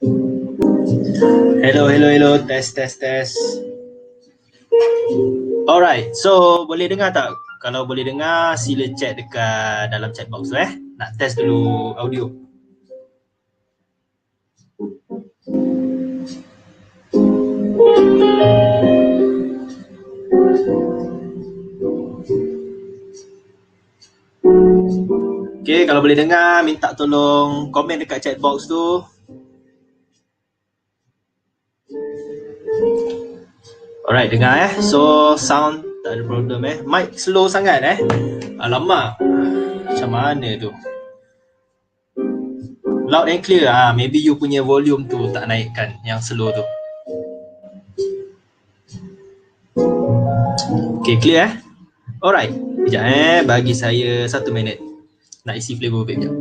Hello, hello, hello. Test, test, test. Alright, so boleh dengar tak? Kalau boleh dengar, sila chat dekat dalam chat box tu Nak test dulu audio. Okay, kalau boleh dengar, minta tolong komen dekat chat box tu. Alright, dengar So, sound tak ada problem Mic slow sangat Alamak. Macam mana tu? Loud and clear maybe you punya volume tu tak naikkan yang slow tu. Okay, clear Alright. Sekejap bagi saya 1 minit. Nak isi flavor vape sekejap.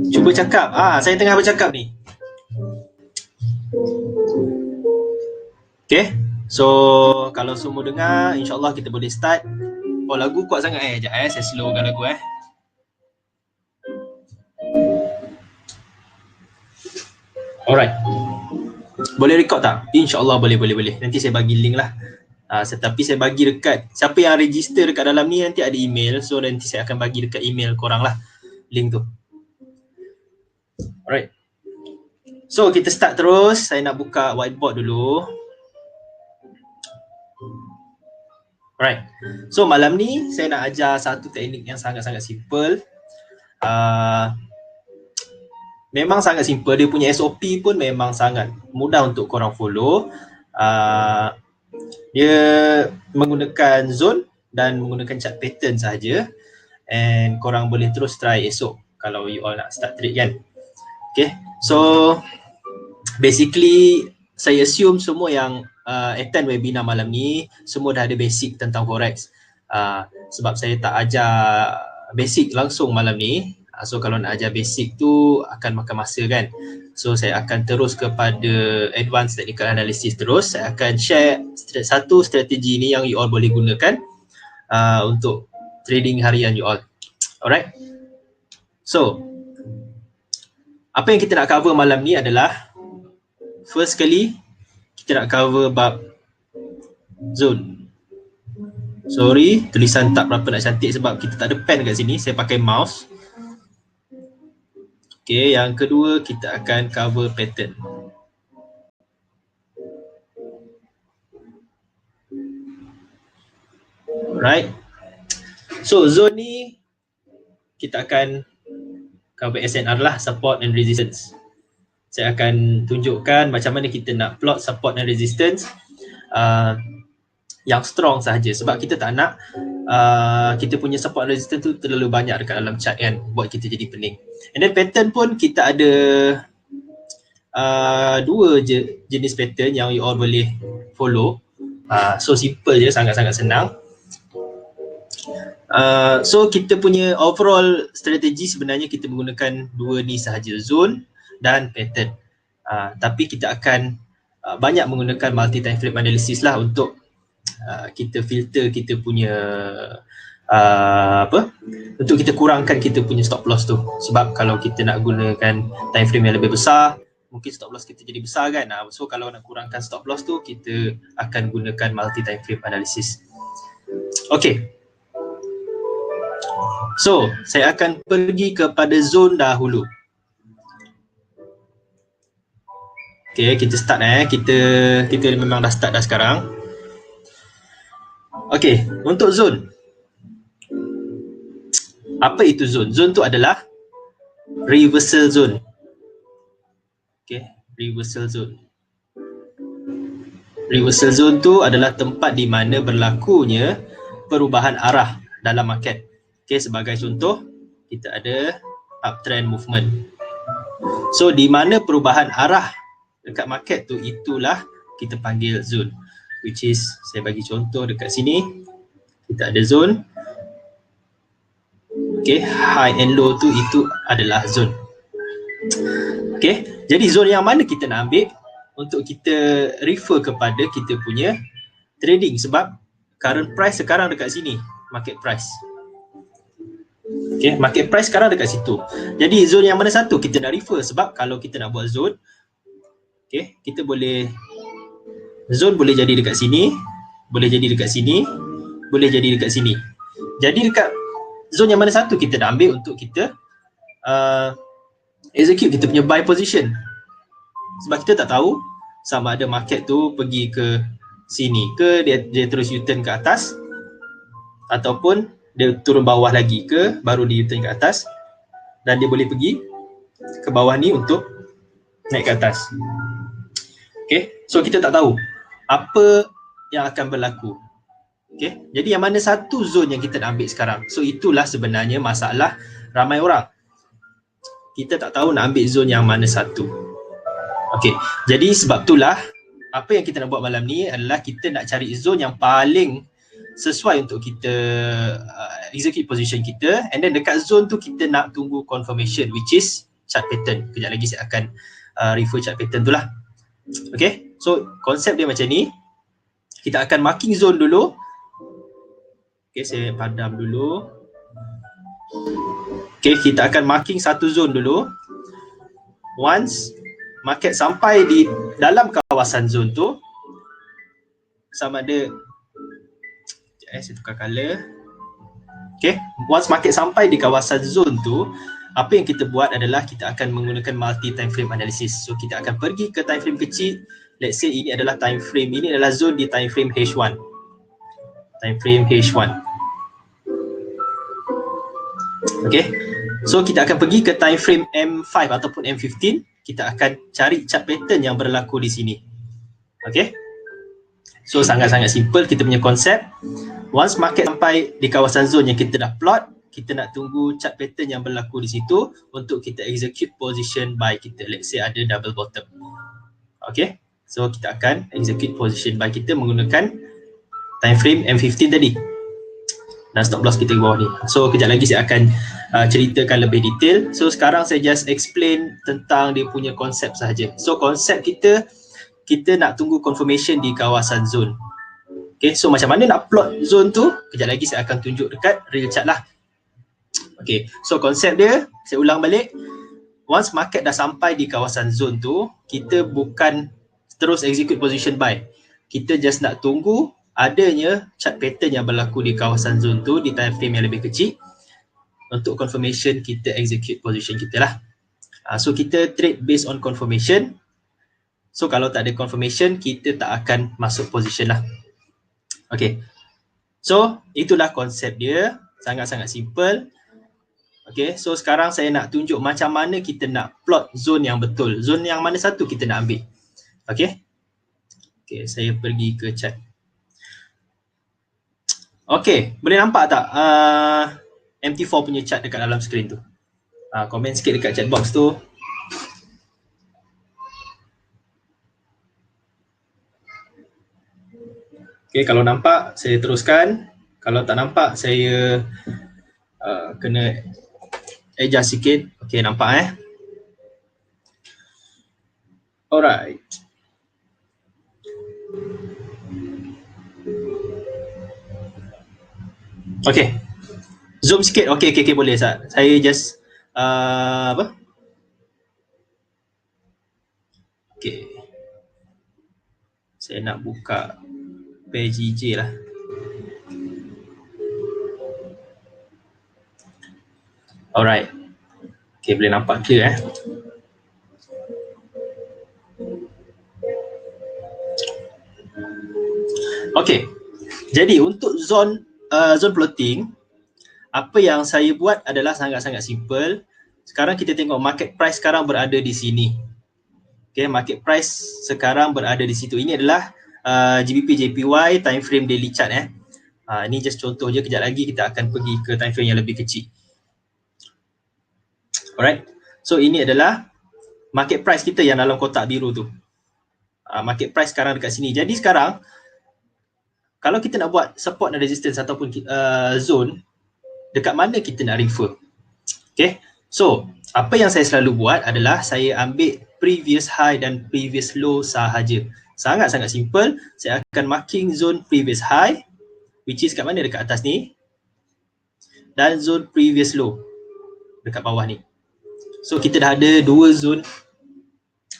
Cuba cakap. Saya tengah bercakap ni. Okay. So, kalau semua dengar, insyaAllah kita boleh start. Oh, lagu kuat sangat Sekejap saya slowkan lagu Alright. Boleh record tak? InsyaAllah boleh. Nanti saya bagi link lah. Tetapi saya bagi dekat siapa yang register dekat dalam ni nanti ada email. So, nanti saya akan bagi dekat email korang lah link tu. Alright. So, kita start terus. Saya nak buka whiteboard dulu. Alright. So, malam ni saya nak ajar satu teknik yang sangat-sangat simple. Memang sangat simple. Dia punya SOP pun memang sangat mudah untuk korang follow. Dia menggunakan zone dan menggunakan chart pattern sahaja. And korang boleh terus try esok kalau you all nak start trade kan. Okay. So, basically saya assume semua yang attend webinar malam ni semua dah ada basic tentang forex. Sebab saya tak ajar basic langsung malam ni. So kalau nak ajar basic tu akan makan masa kan. So saya akan terus kepada advanced technical analysis terus. Saya akan share satu strategi ni yang you all boleh gunakan untuk trading harian you all. Alright. So, apa yang kita nak cover malam ni adalah first kali kita nak cover bab zone. Sorry, tulisan tak berapa nak cantik sebab kita tak ada pen kat sini. Saya pakai mouse. Okay, yang kedua kita akan cover pattern. Alright. So, zone ni kita akan cover SNR lah, support and resistance. Saya akan tunjukkan macam mana kita nak plot support dan resistance yang strong sahaja sebab kita tak nak kita punya support and resistance tu terlalu banyak dekat dalam chart kan, buat kita jadi pening. And then pattern pun kita ada dua je jenis pattern yang you all boleh follow. So simple je, sangat-sangat senang. So kita punya overall strategi sebenarnya kita menggunakan dua ni sahaja, zone dan pattern. Tapi kita akan banyak menggunakan multi time frame analysis lah untuk kita filter kita punya untuk kita kurangkan kita punya stop loss tu. Sebab kalau kita nak gunakan time frame yang lebih besar, mungkin stop loss kita jadi besar kan. So kalau nak kurangkan stop loss tu, kita akan gunakan multi time frame analysis. Okay. So, saya akan pergi kepada zone dahulu. Okay, kita start Kita memang dah start dah sekarang. Okay, untuk zone. Apa itu zone? Zone tu adalah reversal zone. Okay, reversal zone. Reversal zone tu adalah tempat di mana berlakunya perubahan arah dalam market. Okay, sebagai contoh, kita ada uptrend movement. So, di mana perubahan arah dekat market tu, itulah kita panggil zone, which is saya bagi contoh dekat sini kita ada zone. Okay, high and low tu itu adalah zone. Okay, jadi zone yang mana kita nak ambil untuk kita refer kepada kita punya trading, sebab current price sekarang dekat sini, market price. Okay, market price sekarang dekat situ. Jadi zone yang mana satu kita nak refer, sebab kalau kita nak buat zone, okay, kita boleh, zone boleh jadi dekat sini, boleh jadi dekat sini, boleh jadi dekat sini. Jadi dekat zone yang mana satu kita nak ambil untuk kita execute kita punya buy position. Sebab kita tak tahu sama ada market tu pergi ke sini ke, dia terus U-turn ke atas, ataupun dia turun bawah lagi ke, baru dia U-turn ke atas, dan dia boleh pergi ke bawah ni untuk naik ke atas. Okay, so kita tak tahu apa yang akan berlaku. Okay, jadi yang mana satu zone yang kita nak ambil sekarang. So itulah sebenarnya masalah ramai orang. Kita tak tahu nak ambil zone yang mana satu. Okay, jadi sebab itulah apa yang kita nak buat malam ni adalah kita nak cari zone yang paling sesuai untuk kita execute position kita, and then dekat zone tu kita nak tunggu confirmation, which is chart pattern. Kejap lagi saya akan refer chart pattern tu lah. Okay, so konsep dia macam ni. Kita akan marking zone dulu. Okay, saya padam dulu. Okay, kita akan marking satu zone dulu. Once market sampai di dalam kawasan zone tu, sama ada, saya tukar color. Okay, once market sampai di kawasan zone tu, apa yang kita buat adalah kita akan menggunakan multi time frame analysis. So kita akan pergi ke time frame kecil. Let's say ini adalah time frame, ini adalah zone di time frame H1. Time frame H1. Okay, so kita akan pergi ke time frame M5 ataupun M15. Kita akan cari chart pattern yang berlaku di sini. Okay, so sangat-sangat simple kita punya konsep. Once market sampai di kawasan zone yang kita dah plot, kita nak tunggu chart pattern yang berlaku di situ untuk kita execute position buy kita. Let's say ada double bottom. Okay, so kita akan execute position buy kita menggunakan time frame M15 tadi. Dan stop loss kita ke bawah ni. So kejap lagi saya akan ceritakan lebih detail. So sekarang saya just explain tentang dia punya konsep sahaja. So konsep kita nak tunggu confirmation di kawasan zone. Okay, so macam mana nak plot zone tu, kejap lagi saya akan tunjuk dekat real chart lah. Okay, so konsep dia, saya ulang balik. Once market dah sampai di kawasan zone tu, kita bukan terus execute position buy. Kita just nak tunggu adanya chart pattern yang berlaku di kawasan zone tu di time frame yang lebih kecil untuk confirmation kita execute position kita lah. So kita trade based on confirmation. So kalau tak ada confirmation, kita tak akan masuk position lah. Okay, so itulah konsep dia, sangat-sangat simple. Okay, so sekarang saya nak tunjuk macam mana kita nak plot zone yang betul. Zone yang mana satu kita nak ambil. Okay, okay, saya pergi ke chart. Okay, boleh nampak tak MT4 punya chart dekat dalam skrin tu? Komen sikit dekat chat box tu. Okay, kalau nampak saya teruskan. Kalau tak nampak saya kena adjust sikit. Okay, nampak Alright. Okay, zoom sikit. Okay, boleh Sat. Saya just apa? Okay, saya nak buka PJJ lah. Alright. Okay, boleh nampak clear Okay, jadi untuk zone plotting, apa yang saya buat adalah sangat-sangat simple. Sekarang kita tengok market price sekarang berada di sini. Okay, market price sekarang berada di situ. Ini adalah GBP JPY time frame daily chart ini just contoh je, kejap lagi kita akan pergi ke time frame yang lebih kecil. Alright, so ini adalah market price kita yang dalam kotak biru tu. market price sekarang dekat sini. Jadi sekarang kalau kita nak buat support dan resistance ataupun zone, dekat mana kita nak refer? Okay, so apa yang saya selalu buat adalah saya ambil previous high dan previous low sahaja. Sangat-sangat simple. Saya akan marking zone previous high, which is kat mana, dekat atas ni, dan zone previous low dekat bawah ni. So kita dah ada dua zone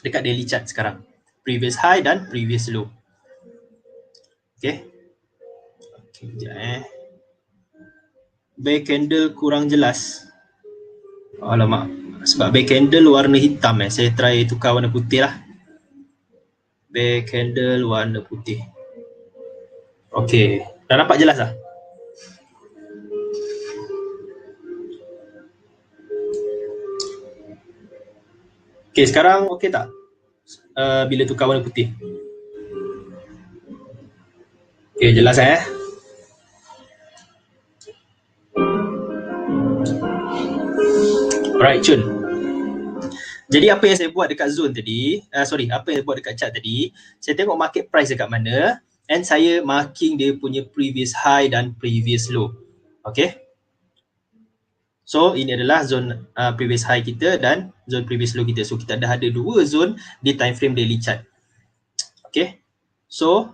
dekat daily chart sekarang, previous high dan previous low. Okay, sekejap Bear candle kurang jelas. Alamak, sebab bear candle warna hitam saya try tukar warna putih lah. Bear candle warna putih. Okay, dah nampak jelas lah? Okay, sekarang okay tak? Bila tukar warna putih. Okay, jelas Alright, Chun. Jadi apa yang saya buat dekat zone tadi, apa yang saya buat dekat chart tadi, saya tengok market price dekat mana and saya marking dia punya previous high dan previous low. Okay. So ini adalah zone previous high kita dan zone previous low kita. So kita dah ada dua zone di time frame daily chart. Okay. So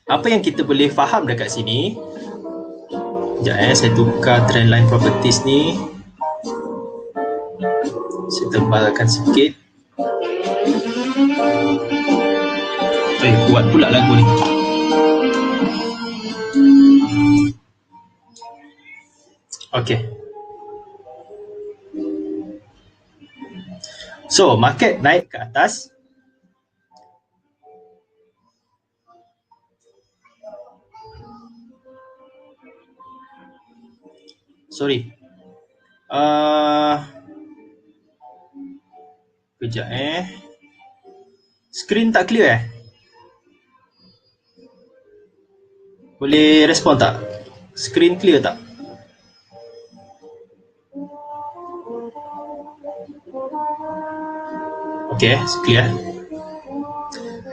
apa yang kita boleh faham dekat sini, sekejap saya tukar trendline properties ni. Saya tebalkan sikit. Kuat pula lagu ni. Okay. So market naik ke atas. Sorry. Kejap Screen tak clear Boleh respon tak? Screen clear tak? Okay, clear.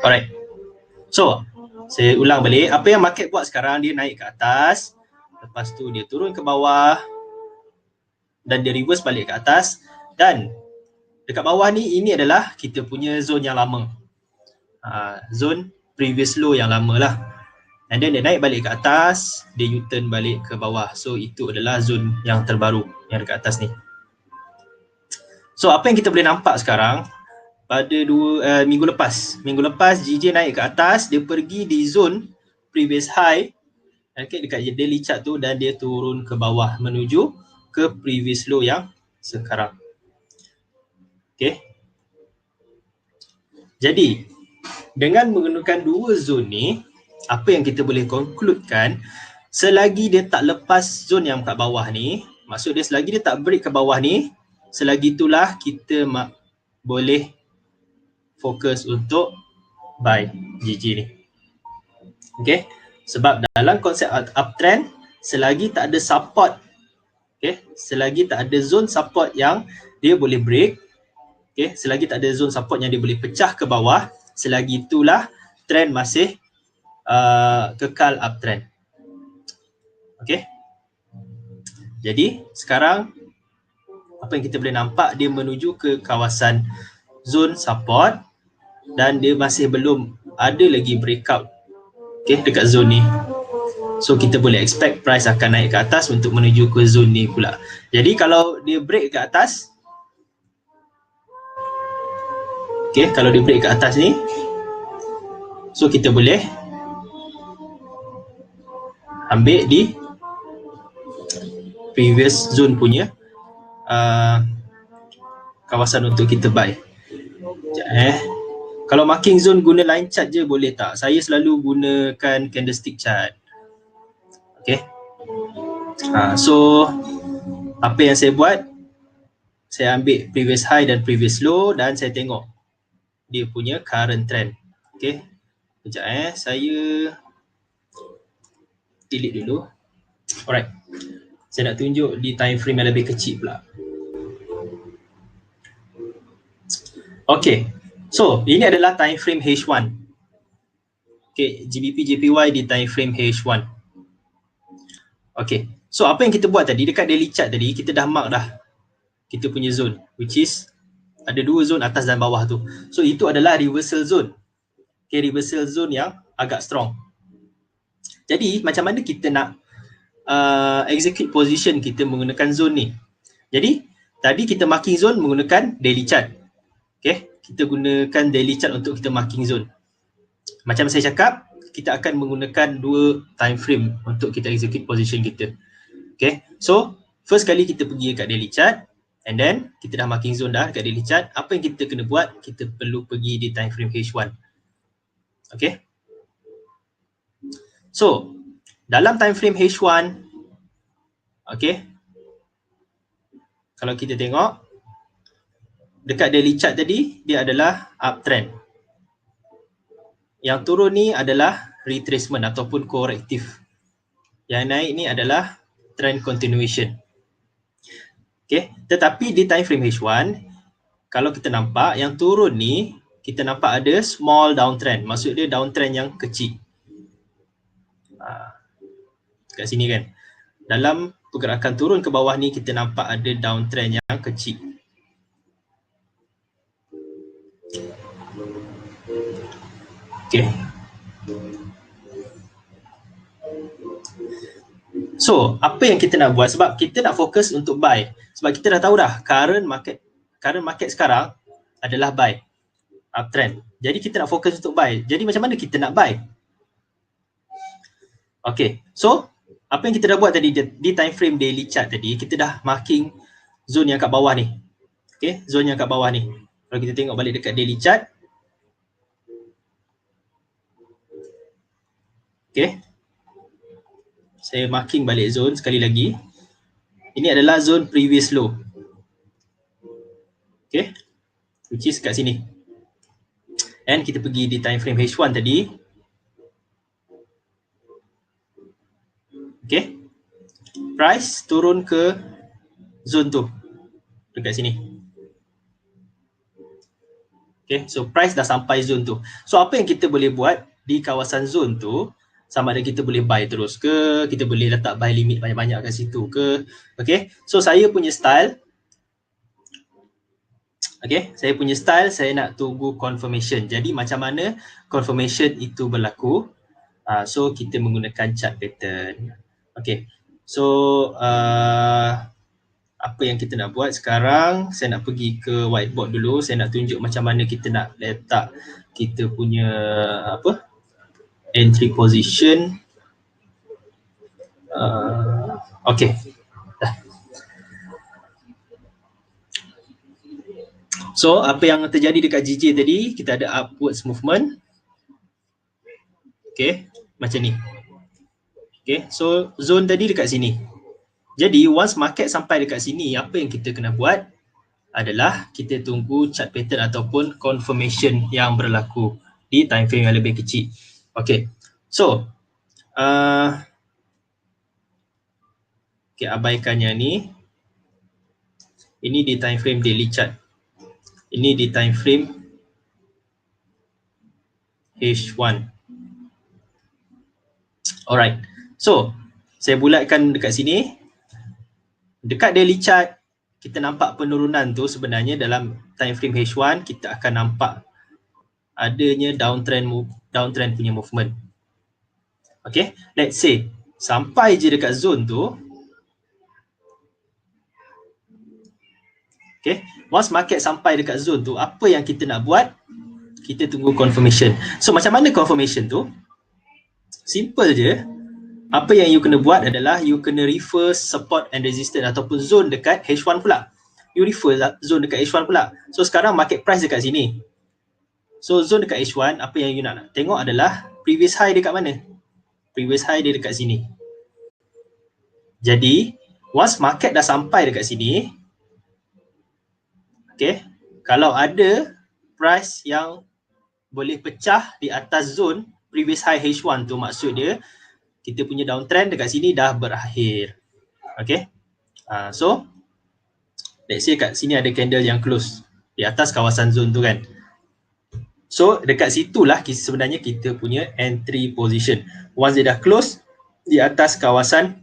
Alright. So, saya ulang balik. Apa yang market buat sekarang, dia naik ke atas. Lepas tu dia turun ke bawah. Dan dia reverse balik ke atas. Dan dekat bawah ni, ini adalah kita punya zone yang lama. Zone previous low yang lama lah. And then dia naik balik ke atas, dia U-turn balik ke bawah. So itu adalah zone yang terbaru yang dekat atas ni. So apa yang kita boleh nampak sekarang, pada minggu lepas GJ naik ke atas, dia pergi di zone previous high dekat daily chart tu, dan dia turun ke bawah menuju ke previous low yang sekarang. Okay. Jadi dengan menggunakan dua zone ni, apa yang kita boleh concludekan, selagi dia tak lepas zone yang kat bawah ni, maksud dia selagi dia tak break ke bawah ni, selagi itulah kita boleh fokus untuk buy GG ni. Okay, sebab dalam konsep uptrend, selagi tak ada support, okay, selagi tak ada zone support yang dia boleh break, okay, selagi tak ada zone support yang dia boleh pecah ke bawah, selagi itulah trend masih kekal uptrend. Okay, jadi sekarang apa yang kita boleh nampak, dia menuju ke kawasan zone support dan dia masih belum ada lagi breakout, okay, dekat zone ni. So kita boleh expect price akan naik ke atas untuk menuju ke zone ni pula. Jadi kalau dia break ke atas, okay, kalau dia break ke atas ni, so kita boleh ambil di previous zone punya kawasan untuk kita buy. Sekejap Kalau marking zone guna line chart je boleh tak? Saya selalu gunakan candlestick chart. Okay. So apa yang saya buat, saya ambil previous high dan previous low dan saya tengok dia punya current trend. Okay. Sekejap saya delete dulu. Alright. Saya nak tunjuk di time frame yang lebih kecil pula. Okay. So, ini adalah time frame H1. Okay, GBP JPY di time frame H1. Okay, so apa yang kita buat tadi dekat daily chart tadi, kita dah mark dah kita punya zone, which is ada dua zone atas dan bawah tu. So itu adalah reversal zone. Okay, reversal zone yang agak strong. Jadi macam mana kita nak execute position kita menggunakan zone ni? Jadi tadi kita marking zone menggunakan daily chart. Okay, kita gunakan daily chart untuk kita marking zone. Macam saya cakap, kita akan menggunakan dua time frame untuk kita execute position kita. Okay, so first kali kita pergi kat daily chart, and then kita dah marking zone dah kat daily chart. Apa yang kita kena buat? Kita perlu pergi di time frame H1. Okay, so dalam time frame H1, okay, kalau kita tengok dekat daily chart tadi, dia adalah uptrend. Yang turun ni adalah retracement ataupun korektif. Yang naik ni adalah trend continuation. Okay, tetapi di time frame H1, kalau kita nampak yang turun ni, kita nampak ada small downtrend. Maksud dia downtrend yang kecil. Kat sini kan. Dalam pergerakan turun ke bawah ni, kita nampak ada downtrend yang kecil. Okay. So, apa yang kita nak buat? Sebab kita nak fokus untuk buy. Sebab kita dah tahu dah current market sekarang adalah buy, uptrend. Jadi kita nak fokus untuk buy. Jadi macam mana kita nak buy? Okay, so apa yang kita dah buat tadi di time frame daily chart tadi, kita dah marking zone yang kat bawah ni. Okay, zone yang kat bawah ni. Kalau kita tengok balik dekat daily chart, okay, saya marking balik zone sekali lagi. Ini adalah zone previous low. Okay, which is kat sini. And kita pergi di time frame H1 tadi. Okay, price turun ke zone tu dekat sini. Okay, so price dah sampai zone tu. So apa yang kita boleh buat di kawasan zone tu, sama ada kita boleh buy terus ke, kita boleh letak buy limit banyak-banyak kat situ ke. Okay, so saya punya style, okay, saya punya style, saya nak tunggu confirmation. Jadi macam mana confirmation itu berlaku? So kita menggunakan chart pattern. Okay, so apa yang kita nak buat sekarang, saya nak pergi ke whiteboard dulu. Saya nak tunjuk macam mana kita nak letak kita punya apa, entry position. Okay, so apa yang terjadi dekat GJ tadi, kita ada upwards movement. Okay, macam ni. Okay, so zone tadi dekat sini. Jadi once market sampai dekat sini, apa yang kita kena buat adalah kita tunggu chart pattern ataupun confirmation yang berlaku di time frame yang lebih kecil. Okay, so okay, abaikannya ni. Ini di time frame daily chart. Ini di time frame H1. Alright, so saya bulatkan dekat sini. Dekat daily chart, kita nampak penurunan tu sebenarnya dalam time frame H1, kita akan nampak adanya downtrend punya movement. Okay, let's say sampai je dekat zone tu. Okay, once market sampai dekat zone tu, apa yang kita nak buat? Kita tunggu confirmation. So macam mana confirmation tu? Simple je. Apa yang you kena buat adalah you kena refer support and resistance ataupun zone dekat H1 pula. You refer zone dekat H1 pula. So sekarang market price dekat sini. So zone dekat H1, apa yang you nak tengok adalah previous high dekat mana? Previous high dia dekat sini. Jadi once market dah sampai dekat sini, okay, kalau ada price yang boleh pecah di atas zone previous high H1 tu, maksud dia kita punya downtrend dekat sini dah berakhir. Okay, so let's say kat sini ada candle yang close di atas kawasan zone tu kan. So dekat situlah sebenarnya kita punya entry position. Once dia dah close di atas kawasan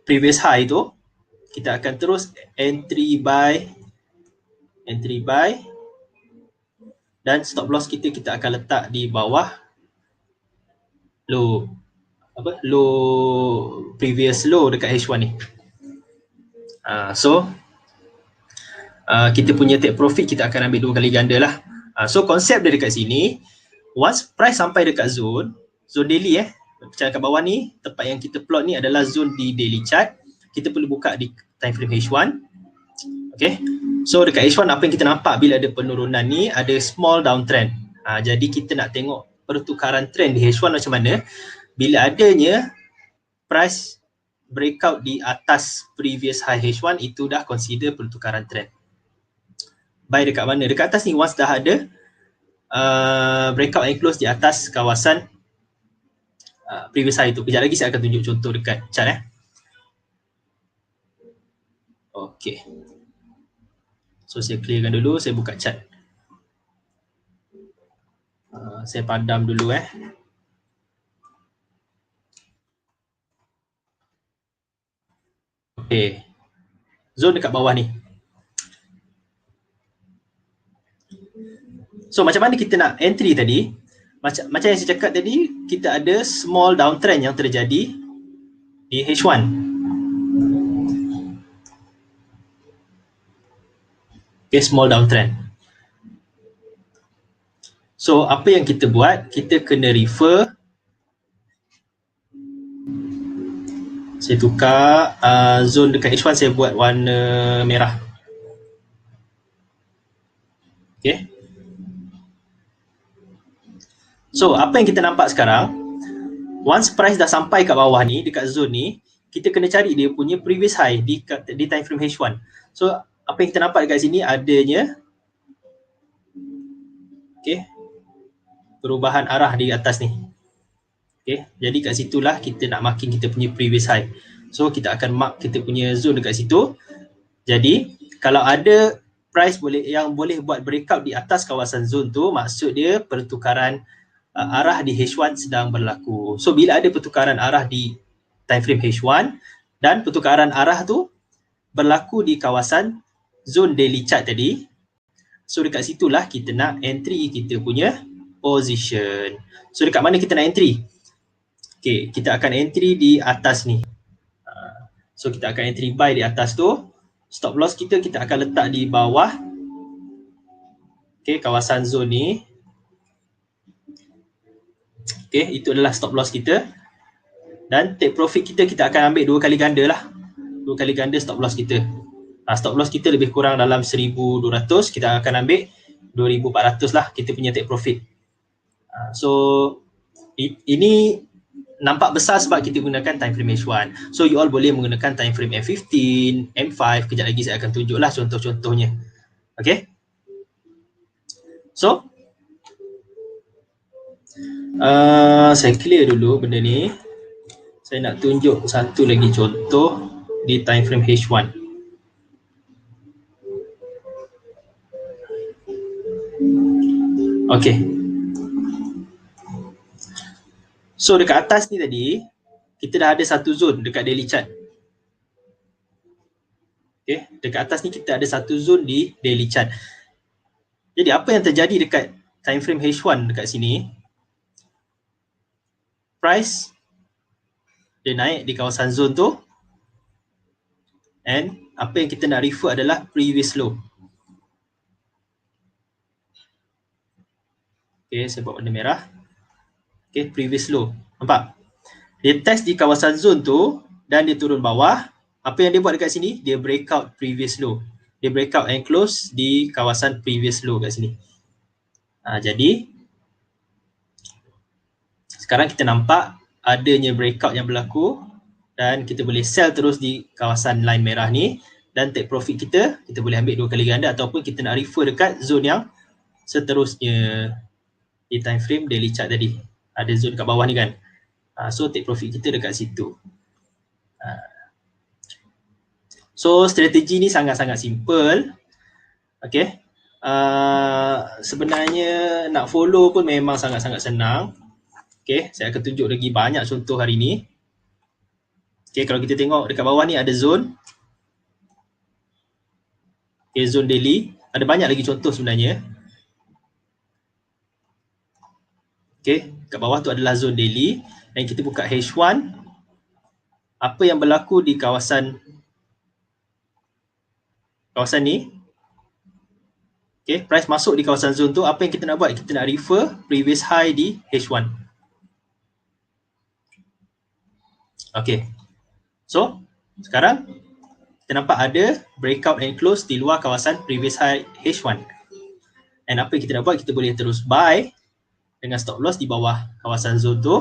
previous high tu, kita akan terus entry buy dan stop loss kita akan letak di bawah low previous low dekat H1 ni. So kita punya take profit kita akan ambil 2 kali ganda lah. So konsep dia dekat sini, once price sampai dekat zone daily macam kat bawah ni, tempat yang kita plot ni adalah zone di daily chart. Kita perlu buka di time frame H1. Okay, so dekat H1 apa yang kita nampak bila ada penurunan ni, ada small downtrend. Jadi kita nak tengok pertukaran trend di H1 macam mana. Bila adanya price breakout di atas previous high H1, itu dah consider pertukaran trend. Buy dekat mana? Dekat atas ni, once dah ada breakout and close di atas kawasan previous high tu. Kejap lagi saya akan tunjuk contoh dekat chart Okay. So saya clearkan dulu, saya buka chart. Saya padam dulu Okay. Zone dekat bawah ni. So macam mana kita nak entry tadi? Macam yang saya cakap tadi, kita ada small downtrend yang terjadi di H1. Okay, small downtrend. So apa yang kita buat? Kita kena refer. Saya tukar zone dekat H1, saya buat warna merah. Okay. So apa yang kita nampak sekarang, once price dah sampai kat bawah ni, dekat zone ni, kita kena cari dia punya previous high di time frame H1. So apa yang kita nampak dekat sini adanya perubahan arah di atas ni. Jadi kat situlah kita nak marking kita punya previous high. So kita akan mark kita punya zone dekat situ. Jadi kalau ada price yang boleh buat breakout di atas kawasan zone tu, maksud dia pertukaran arah di H1 sedang berlaku. So bila ada pertukaran arah di time frame H1 dan pertukaran arah tu berlaku di kawasan zone daily chart tadi, so dekat situlah kita nak entry kita punya position. So dekat mana kita nak entry? Okay, kita akan entry di atas ni. So kita akan entry buy di atas tu. Stop loss kita akan letak di bawah kawasan zone ni. Itu adalah stop loss kita. Dan take profit kita akan ambil 2 kali ganda lah. 2 kali ganda stop loss kita. Stop loss kita lebih kurang dalam 1,200, kita akan ambil 2,400 lah kita punya take profit. So ini nampak besar sebab kita gunakan time frame H1. So you all boleh menggunakan time frame M15, M5. Kejap lagi saya akan tunjuklah contoh-contohnya. Okay. So saya clear dulu benda ni. Saya nak tunjuk satu lagi contoh di time frame H1. Okay. So dekat atas ni tadi, kita dah ada satu zone dekat daily chart. Okay, dekat atas ni kita ada satu zone di daily chart. Jadi apa yang terjadi dekat time frame H1 dekat sini? Price dia naik di kawasan zone tu, and apa yang kita nak refer adalah previous low. Okay, saya buat warna merah. Okay, previous low. Nampak? Dia test di kawasan zone tu dan dia turun bawah. Apa yang dia buat dekat sini? Dia breakout previous low. Dia breakout and close di kawasan previous low kat sini. Jadi sekarang kita nampak adanya breakout yang berlaku dan kita boleh sell terus di kawasan line merah ni, dan take profit kita boleh ambil 2 kali ganda ataupun kita nak refer dekat zone yang seterusnya di time frame daily chart tadi. Ada zone kat bawah ni kan. So take profit kita dekat situ. So strategi ni sangat-sangat simple. Okay. sebenarnya nak follow pun memang sangat-sangat senang. Okay, saya akan tunjuk lagi banyak contoh hari ni. Okay, kalau kita tengok dekat bawah ni ada zone. Okay, zone daily. Ada banyak lagi contoh sebenarnya. Okay, kat bawah tu adalah zone daily. Dan kita buka H1. Apa yang berlaku di kawasan ni. Okay, price masuk di kawasan zone tu. Apa yang kita nak buat? Kita nak refer previous high di H1. Okay. So, sekarang kita nampak ada breakout and close di luar kawasan previous high H1. And apa yang kita nak buat? Kita boleh terus buy dengan stop loss di bawah kawasan zone tu.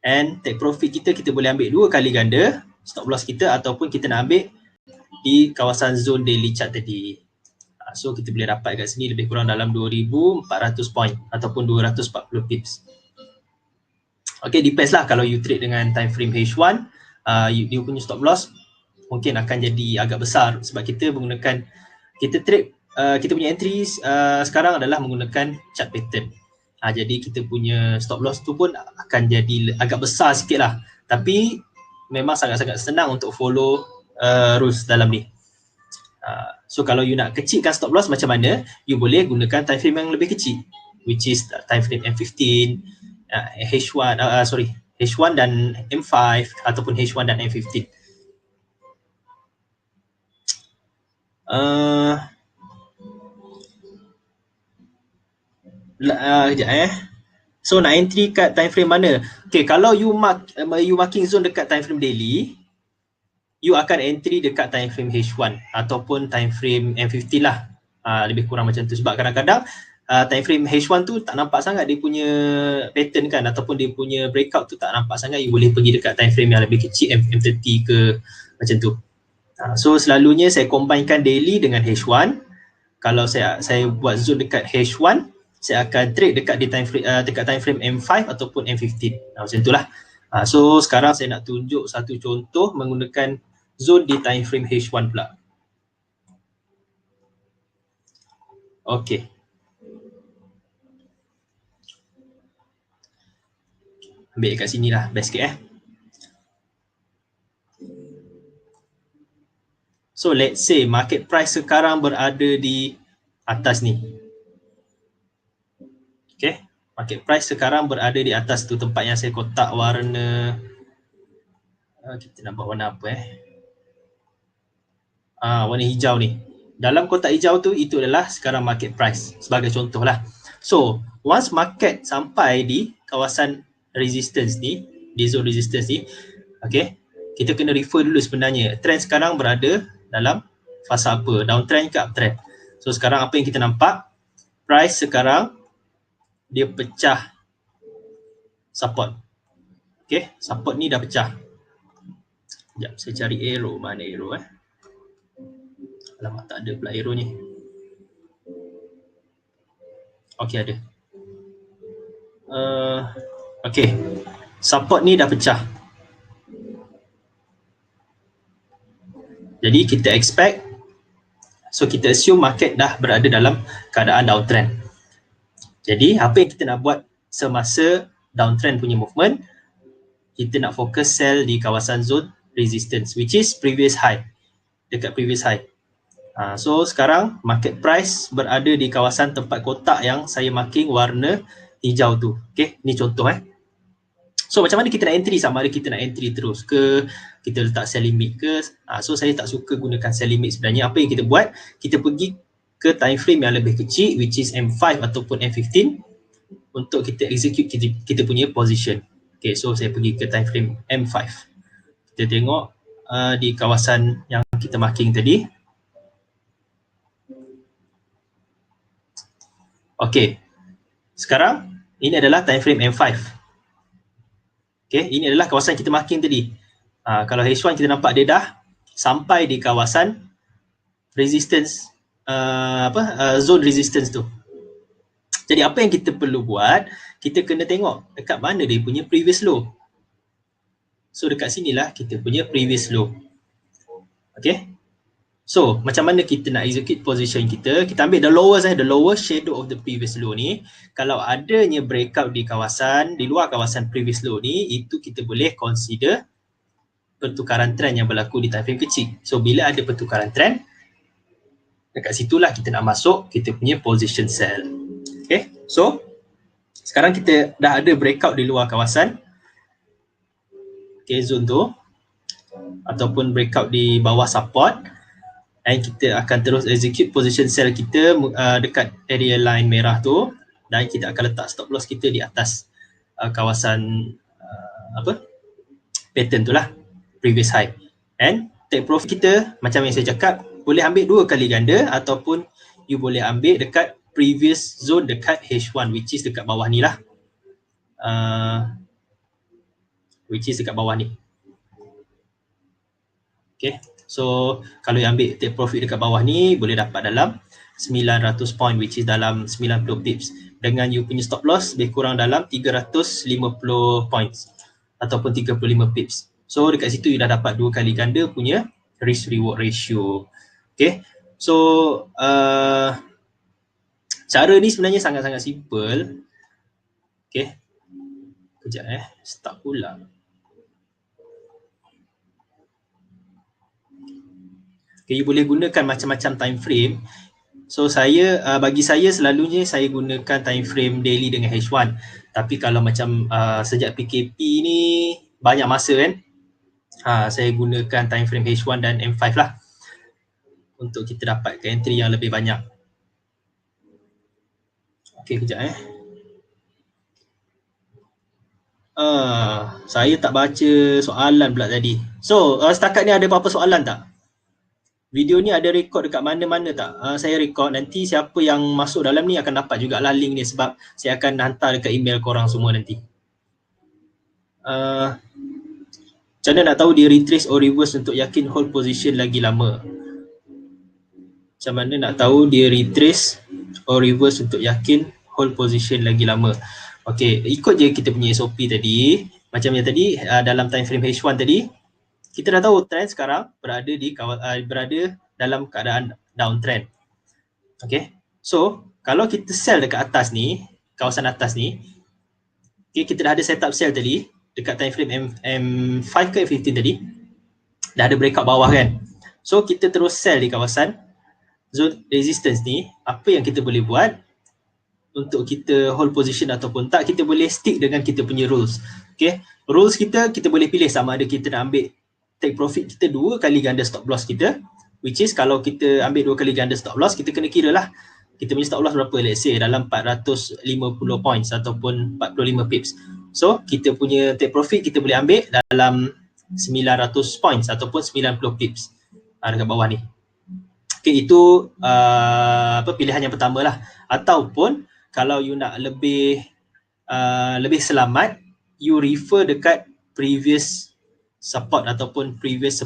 And take profit kita boleh ambil 2 kali ganda stop loss kita, ataupun kita nak ambil di kawasan zone daily chart tadi. So kita boleh dapat kat sini lebih kurang dalam 2,400 point ataupun 240 pips. Okay, depends lah kalau you trade dengan time frame H1, you punya stop loss mungkin akan jadi agak besar sebab kita menggunakan, kita trade, kita punya entry sekarang adalah menggunakan chart pattern. Jadi kita punya stop loss tu pun akan jadi agak besar sikit lah. Tapi memang sangat-sangat senang untuk follow rules dalam ni. So kalau you nak kecilkan stop loss macam mana, you boleh gunakan time frame yang lebih kecil, which is time frame M15, H1 dan M5 ataupun H1 dan M15. Kejap So nak entry kat time frame mana? Okay, kalau you marking zone dekat time frame daily, you akan entry dekat time frame H1 ataupun time frame M15 lah. Lebih kurang macam tu sebab kadang-kadang time frame H1 tu tak nampak sangat dia punya pattern kan, ataupun dia punya breakout tu tak nampak sangat, you boleh pergi dekat time frame yang lebih kecil, M30 ke macam tu. So selalunya saya combinekan daily dengan H1. Kalau saya buat zone dekat H1, saya akan trade dekat time frame M5 ataupun M15. Macam itulah. So sekarang saya nak tunjuk satu contoh menggunakan zone di time frame H1 pula. Okay. Ambil kat sini lah, best sikit So let's say market price sekarang berada di atas ni. Okay, market price sekarang berada di atas tu, tempat yang saya kotak warna, kita nak buat warna apa warna hijau ni. Dalam kotak hijau tu, itu adalah sekarang market price sebagai contoh lah. So once market sampai di kawasan resistance ni, di zone resistance ni, okay, kita kena refer dulu sebenarnya trend sekarang berada dalam fasa apa, downtrend ke uptrend. So sekarang apa yang kita nampak, price sekarang dia pecah support. Okay, support ni dah pecah. Sekejap, saya cari arrow. Mana arrow Alamak, tak ada pula arrow ni. Okay, ada. Okay, support ni dah pecah. Jadi kita expect, so kita assume market dah berada dalam keadaan downtrend. Jadi apa yang kita nak buat semasa downtrend punya movement, kita nak fokus sell di kawasan zone resistance, which is previous high, dekat previous high. So sekarang market price berada di kawasan tempat kotak yang saya marking warna hijau tu. Okay, ni contoh So macam mana kita nak entry, sama ada kita nak entry terus ke, kita letak sell limit ke. So saya tak suka gunakan sell limit sebenarnya. Apa yang kita buat, kita pergi ke time frame yang lebih kecil, which is M5 ataupun M15, untuk kita execute kita punya position. Okay, so saya pergi ke time frame M5. Kita tengok di kawasan yang kita marking tadi. Okay, sekarang ini adalah time frame M5. Okay, ini adalah kawasan kita marking tadi. Kalau H1 kita nampak dia dah sampai di kawasan resistance, zone resistance tu. Jadi apa yang kita perlu buat, kita kena tengok dekat mana dia punya previous low. So dekat sinilah kita punya previous low. Okay, So, macam mana kita nak execute position kita? Kita ambil the lowest shadow of the previous low ni. Kalau adanya breakout di kawasan, di luar kawasan previous low ni, itu kita boleh consider pertukaran trend yang berlaku di time frame kecil. So, bila ada pertukaran trend, dekat situlah kita nak masuk kita punya position sell. Okay, so sekarang kita dah ada breakout di luar kawasan zone tu, ataupun breakout di bawah support, dan kita akan terus execute position sell kita dekat area line merah tu, dan kita akan letak stop loss kita di atas kawasan pattern tu lah, previous high. And take profit kita macam yang saya cakap, boleh ambil 2 kali ganda ataupun you boleh ambil dekat previous zone dekat H1, which is dekat bawah ni lah, which is dekat bawah ni. Okay, so kalau you ambil take profit dekat bawah ni, boleh dapat dalam 900 point, which is dalam 90 pips, dengan you punya stop loss lebih kurang dalam 350 points ataupun 35 pips. So dekat situ you dah dapat 2 kali ganda punya risk reward ratio. Okay, so cara ni sebenarnya sangat-sangat simple. Okay, kejap start pula. Okay, you boleh gunakan macam-macam time frame. So saya, bagi saya selalunya saya gunakan time frame daily dengan H1. Tapi kalau macam sejak PKP ni banyak masa kan, saya gunakan time frame H1 dan M5 lah untuk kita dapatkan entry yang lebih banyak. Okay, kejap saya tak baca soalan pula tadi. So setakat ni ada apa-apa soalan tak? Video ni ada rekod dekat mana-mana tak? Saya rekod, nanti siapa yang masuk dalam ni akan dapat jugalah link ni, sebab saya akan hantar dekat email korang semua nanti. Macam mana nak tahu dia retrace or reverse untuk yakin hold position lagi lama? Macam mana nak tahu dia retrace or reverse untuk yakin hold position lagi lama? Okay, ikut je kita punya SOP tadi. Macam yang tadi dalam time frame H1 tadi, kita dah tahu trend sekarang berada dalam keadaan downtrend. Okay, so kalau kita sell dekat atas ni, kawasan atas ni, okay, kita dah ada setup sell tadi dekat time frame M5 ke M15 tadi, dah ada breakout bawah kan. So kita terus sell di kawasan zone resistance ni. Apa yang kita boleh buat untuk kita hold position ataupun tak, kita boleh stick dengan kita punya rules. Okay, rules kita boleh pilih sama ada kita nak ambil take profit kita 2 kali ganda stop loss kita, which is kalau kita ambil 2 kali ganda stop loss, kita kena kira lah kita punya stop loss berapa, let's say dalam 450 points ataupun 45 pips. So kita punya take profit kita boleh ambil dalam 900 points ataupun 90 pips dekat bawah ni. Okay, itu pilihan yang pertama lah. Ataupun kalau you nak lebih selamat, you refer dekat previous support ataupun previous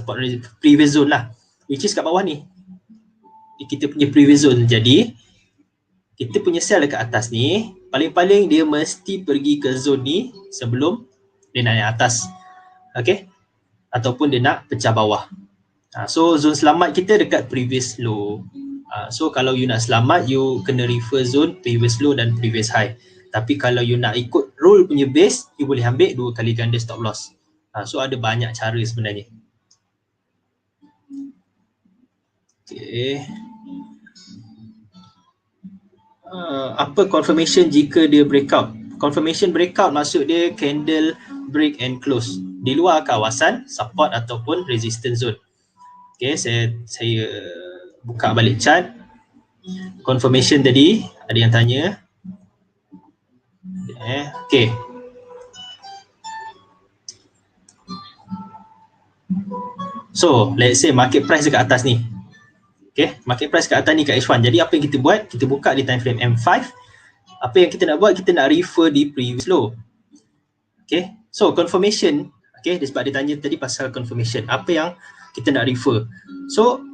zone lah, which is kat bawah ni, kita punya previous zone. Jadi kita punya sell dekat atas ni, paling-paling dia mesti pergi ke zone ni sebelum dia naik atas. Okay, ataupun dia nak pecah bawah. So zone selamat kita dekat previous low. So kalau you nak selamat, you kena refer zone previous low dan previous high. Tapi kalau you nak ikut rule punya base, you boleh ambil 2 kali ganda stop loss. So ada banyak cara sebenarnya. Okay. Apa confirmation jika dia breakout? Confirmation breakout maksud dia candle break and close di luar kawasan support ataupun resistance zone. Okay, saya buka balik chart. Confirmation tadi ada yang tanya. Okay. So, let's say market price dekat atas ni. Okay, market price kat atas ni kat H1. Jadi apa yang kita buat? Kita buka di time frame M5. Apa yang kita nak buat? Kita nak refer di previous low. Okay, so confirmation. Okay, sebab dia tanya tadi pasal confirmation. Apa yang kita nak refer? So,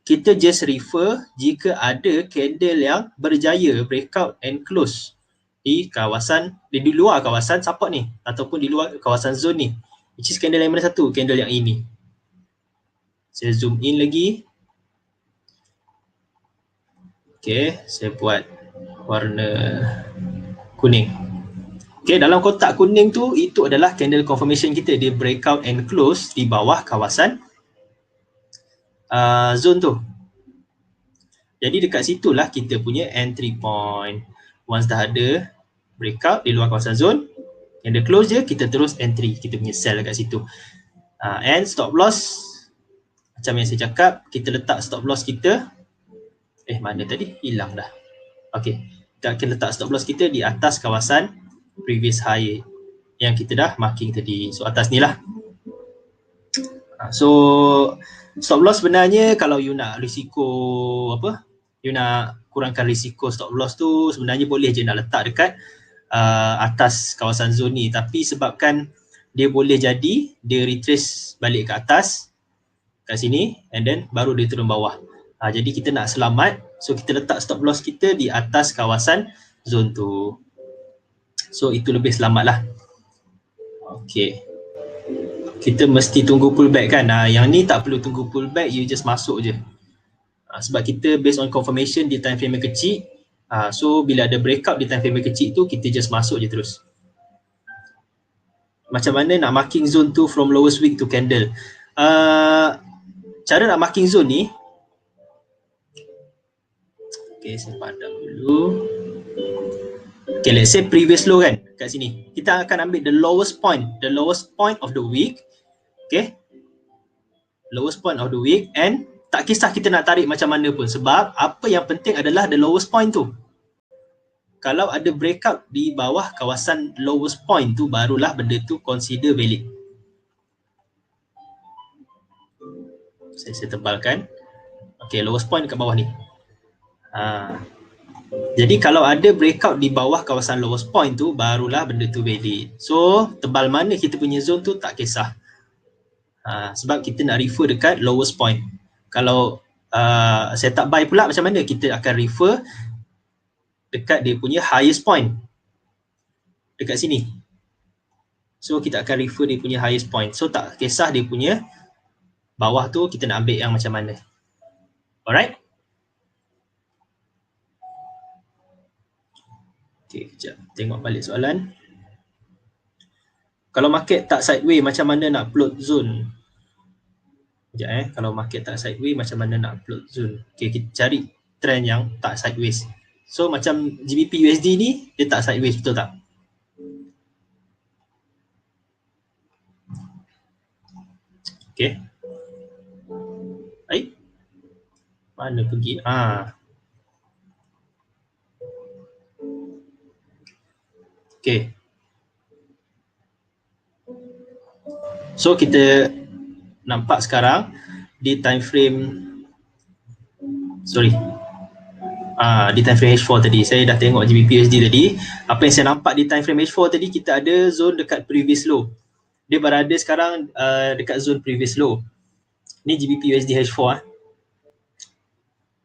kita just refer jika ada candle yang berjaya breakout and close di kawasan, di luar kawasan support ni ataupun di luar kawasan zone ni, which is candle yang mana satu? Candle yang ini. Saya zoom in lagi. Okay, saya buat warna kuning. Okay, dalam kotak kuning tu, itu adalah candle confirmation kita. Dia breakout and close di bawah kawasan zone tu. Jadi dekat situlah kita punya entry point. Once dah ada breakout di luar kawasan zone, candle close je, kita terus entry kita punya sell dekat situ. And stop loss, macam yang saya cakap, kita letak stop loss kita. Mana tadi? Hilang dah. Okay, kita akan letak stop loss kita di atas kawasan previous high yang kita dah marking tadi. So atas ni lah. So stop loss sebenarnya kalau you nak risiko apa, you nak kurangkan risiko stop loss tu, sebenarnya boleh je nak letak dekat atas kawasan zone ni. Tapi sebabkan dia boleh jadi dia retrace balik ke atas kat sini and then baru dia turun bawah. Jadi kita nak selamat, so kita letak stop loss kita di atas kawasan zone tu. So itu lebih selamat lah. Okay, kita mesti tunggu pullback kan. Yang ni tak perlu tunggu pullback, you just masuk je. Sebab kita based on confirmation di time frame yang kecil, so bila ada breakout di time frame yang kecil tu, kita just masuk je terus. Macam mana nak marking zone tu from lowest wick to candle? Cara nak marking zone ni, okay, saya padam dulu. Okay, let's say previous low kan, kat sini. Kita akan ambil the lowest point of the week. Okay, lowest point of the week, and tak kisah kita nak tarik macam mana pun, sebab apa yang penting adalah the lowest point tu. Kalau ada breakout di bawah kawasan lowest point tu, barulah benda tu consider valid. Saya tebalkan. Okay, lowest point dekat bawah ni. Jadi kalau ada breakout di bawah kawasan lowest point tu, barulah benda tu valid. So tebal mana kita punya zone tu tak kisah. Sebab kita nak refer dekat lowest point. Kalau saya tak buy pula, macam mana kita akan refer dekat dia punya highest point dekat sini. So kita akan refer dia punya highest point. So tak kisah dia punya bawah tu kita nak ambil yang macam mana. Alright? Okay, kejap. Tengok balik soalan. Kalau market tak sideways, macam mana nak plot zone? Sekejap kalau market tak sideways, macam mana nak plot zone? Okay, kita cari trend yang tak sideways. So macam GBP USD ni, dia tak sideways, betul tak? Okay. Baik. Mana pergi? Okay. So kita nampak sekarang di time frame, di time frame H4 tadi, saya dah tengok GBP USD tadi. Apa yang saya nampak di time frame H4 tadi, kita ada zone dekat previous low. Dia berada sekarang dekat zone previous low. Ni GBP USD H4.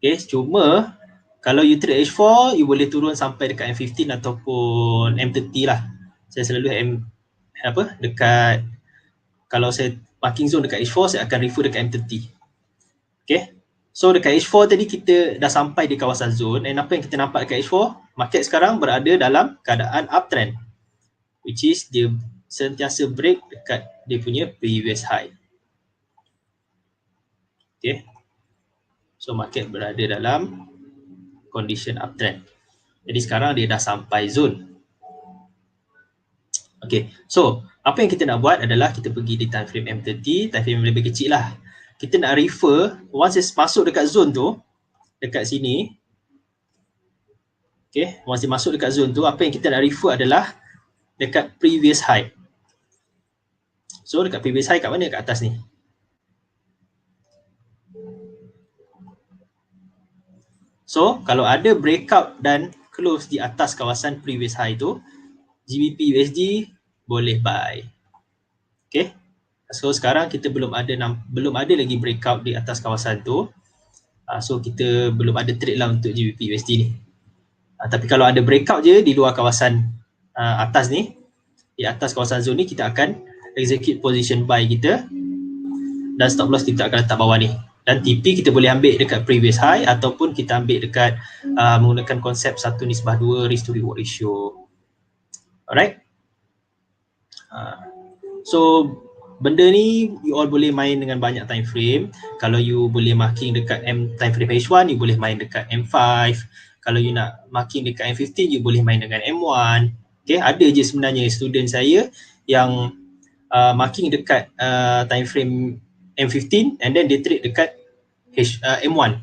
Okay, cuma kalau you trade H4, you boleh turun sampai dekat M15 ataupun M30 lah. Saya selalu dekat, kalau saya marking zone dekat H4, saya akan refer dekat M30. Okay, so dekat H4 tadi kita dah sampai di kawasan zone, and apa yang kita nampak dekat H4, market sekarang berada dalam keadaan uptrend, which is dia sentiasa break dekat dia punya previous high. Okay, so market berada dalam condition uptrend. Jadi sekarang dia dah sampai zone. Okay, so apa yang kita nak buat adalah kita pergi di time frame M30, time frame lebih kecil lah. Kita nak refer, once dia masuk dekat zone tu, dekat sini. Okay, once dia masuk dekat zone tu, apa yang kita nak refer adalah dekat previous high. So dekat previous high kat mana? Kat atas ni. So kalau ada breakout dan close di atas kawasan previous high tu, GBP USD boleh buy. Okay, so sekarang kita belum ada lagi breakout di atas kawasan tu. So kita belum ada trade lah untuk GBP USD ni. Tapi kalau ada breakout je di luar kawasan atas ni, di atas kawasan zone ni, kita akan execute position buy kita dan stop loss kita akan letak bawah ni. Dan TP kita boleh ambil dekat previous high ataupun kita ambil dekat menggunakan konsep 1:2 risk to reward ratio. Alright. So benda ni you all boleh main dengan banyak time frame. Kalau you boleh marking dekat time frame H1, you boleh main dekat M5. Kalau you nak marking dekat M15, you boleh main dengan M1. Okay, ada je sebenarnya student saya yang marking dekat time frame M15 and then they trade dekat M1.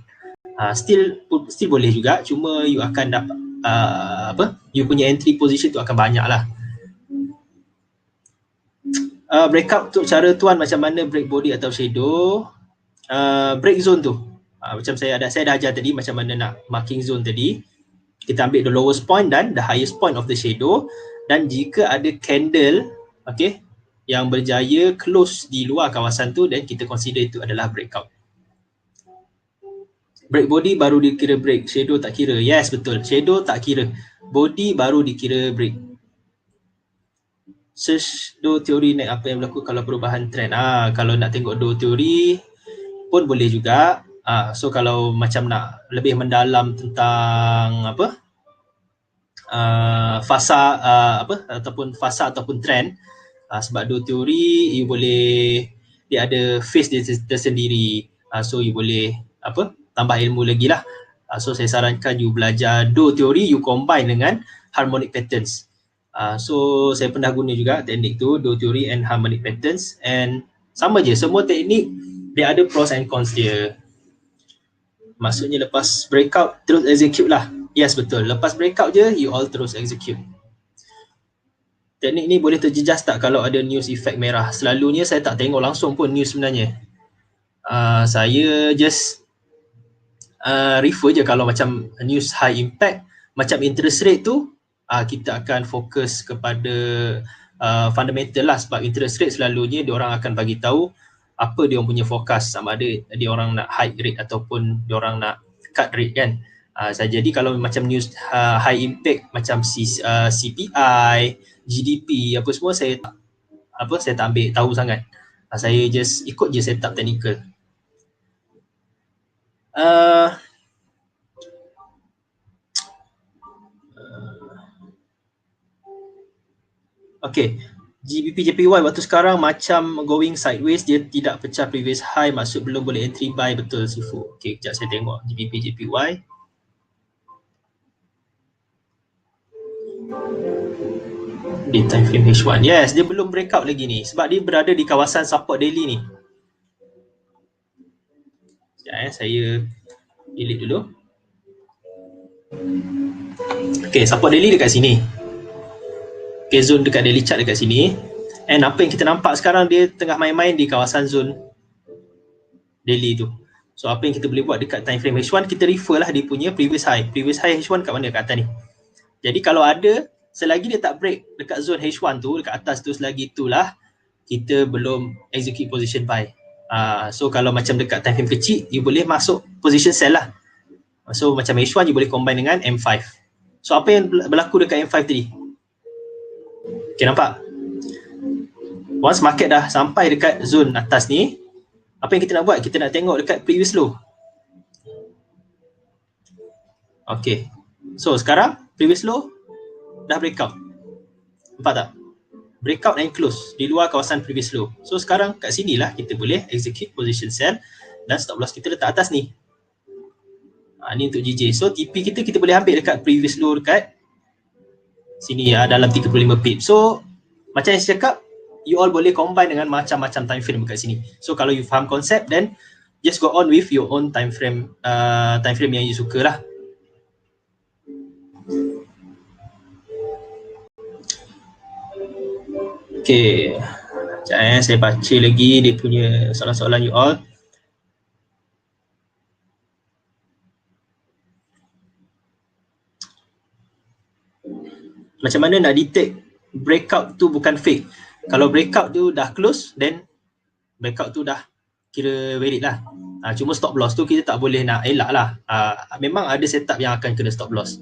Still boleh juga, cuma you akan dapat you punya entry position tu akan banyak lah. Breakout untuk cara tuan macam mana break body atau shadow. Break zone tu macam saya dah ajar tadi macam mana nak marking zone tadi. Kita ambil the lowest point dan the highest point of the shadow, dan jika ada candle yang berjaya close di luar kawasan tu, dan kita consider itu adalah breakout. Break body baru dikira break, shadow tak kira. Yes, betul, shadow tak kira, body baru dikira break. Search do teori naik apa yang berlaku kalau perubahan trend. Kalau nak tengok do teori pun boleh juga. So kalau macam nak lebih mendalam tentang fasa ataupun fasa ataupun trend, sebab do teori you boleh, dia ada phase dia tersendiri. So you boleh tambah ilmu lagi lah. So saya sarankan you belajar do teori, you combine dengan harmonic patterns. So saya pernah guna juga teknik tu, do theory and harmonic patterns, and sama je, semua teknik dia ada pros and cons dia. Maksudnya lepas breakout terus execute lah. Yes, betul, lepas breakout je you all terus execute. Teknik ni boleh terjejas tak kalau ada news effect merah? Selalunya saya tak tengok langsung pun news sebenarnya. Saya just refer je kalau macam news high impact macam interest rate tu, kita akan fokus kepada fundamental lah, sebab interest rate selalunya diorang akan bagi tahu apa dia orang punya forecast, sama ada dia orang nak hike rate ataupun dia orang nak cut rate kan. Jadi kalau macam news high impact macam CPI, GDP apa semua, saya tak ambil tahu sangat. Saya just ikut je setup technical. Okay, GBP JPY waktu sekarang macam going sideways, dia tidak pecah previous high, maksud belum boleh entry buy. Betul Sifu. Okay, kejap saya tengok GBP JPY. Di time frame H1, yes, dia belum breakout lagi ni sebab dia berada di kawasan support daily ni. Sekejap saya delete dulu. Okay, support daily dekat sini. Okay, zone dekat daily chart dekat sini. And apa yang kita nampak sekarang, dia tengah main-main di kawasan zone daily tu. So apa yang kita boleh buat dekat time frame H1, kita refer lah dia punya previous high. Previous high H1 kat mana? Kat atas ni. Jadi kalau ada, selagi dia tak break dekat zone H1 tu, dekat atas tu, selagi itulah kita belum execute position buy. So kalau macam dekat time frame kecil, you boleh masuk position sell lah. So macam H1 you boleh combine dengan M5. So apa yang berlaku dekat M5 tadi? Okay, nampak? Once market dah sampai dekat zone atas ni, apa yang kita nak buat? Kita nak tengok dekat previous low. Okay, so sekarang previous low dah breakout. Nampak tak? Breakout and close di luar kawasan previous low. So sekarang kat sini lah kita boleh execute position sell, dan stop loss kita letak atas ni. Ni untuk GJ. So TP kita boleh ambil dekat previous low dekat sini dalam 35 pip. So macam yang saya cakap, you all boleh combine dengan macam-macam time frame dekat sini. So kalau you faham konsep, then just go on with your own time frame yang you suka lah. Okay, sekejap saya baca lagi dia punya soalan-soalan you all. Macam mana nak detect breakout tu bukan fake? Kalau breakout tu dah close, then breakout tu dah kira valid lah. Cuma stop loss tu kita tak boleh nak elak lah. Memang ada setup yang akan kena stop loss.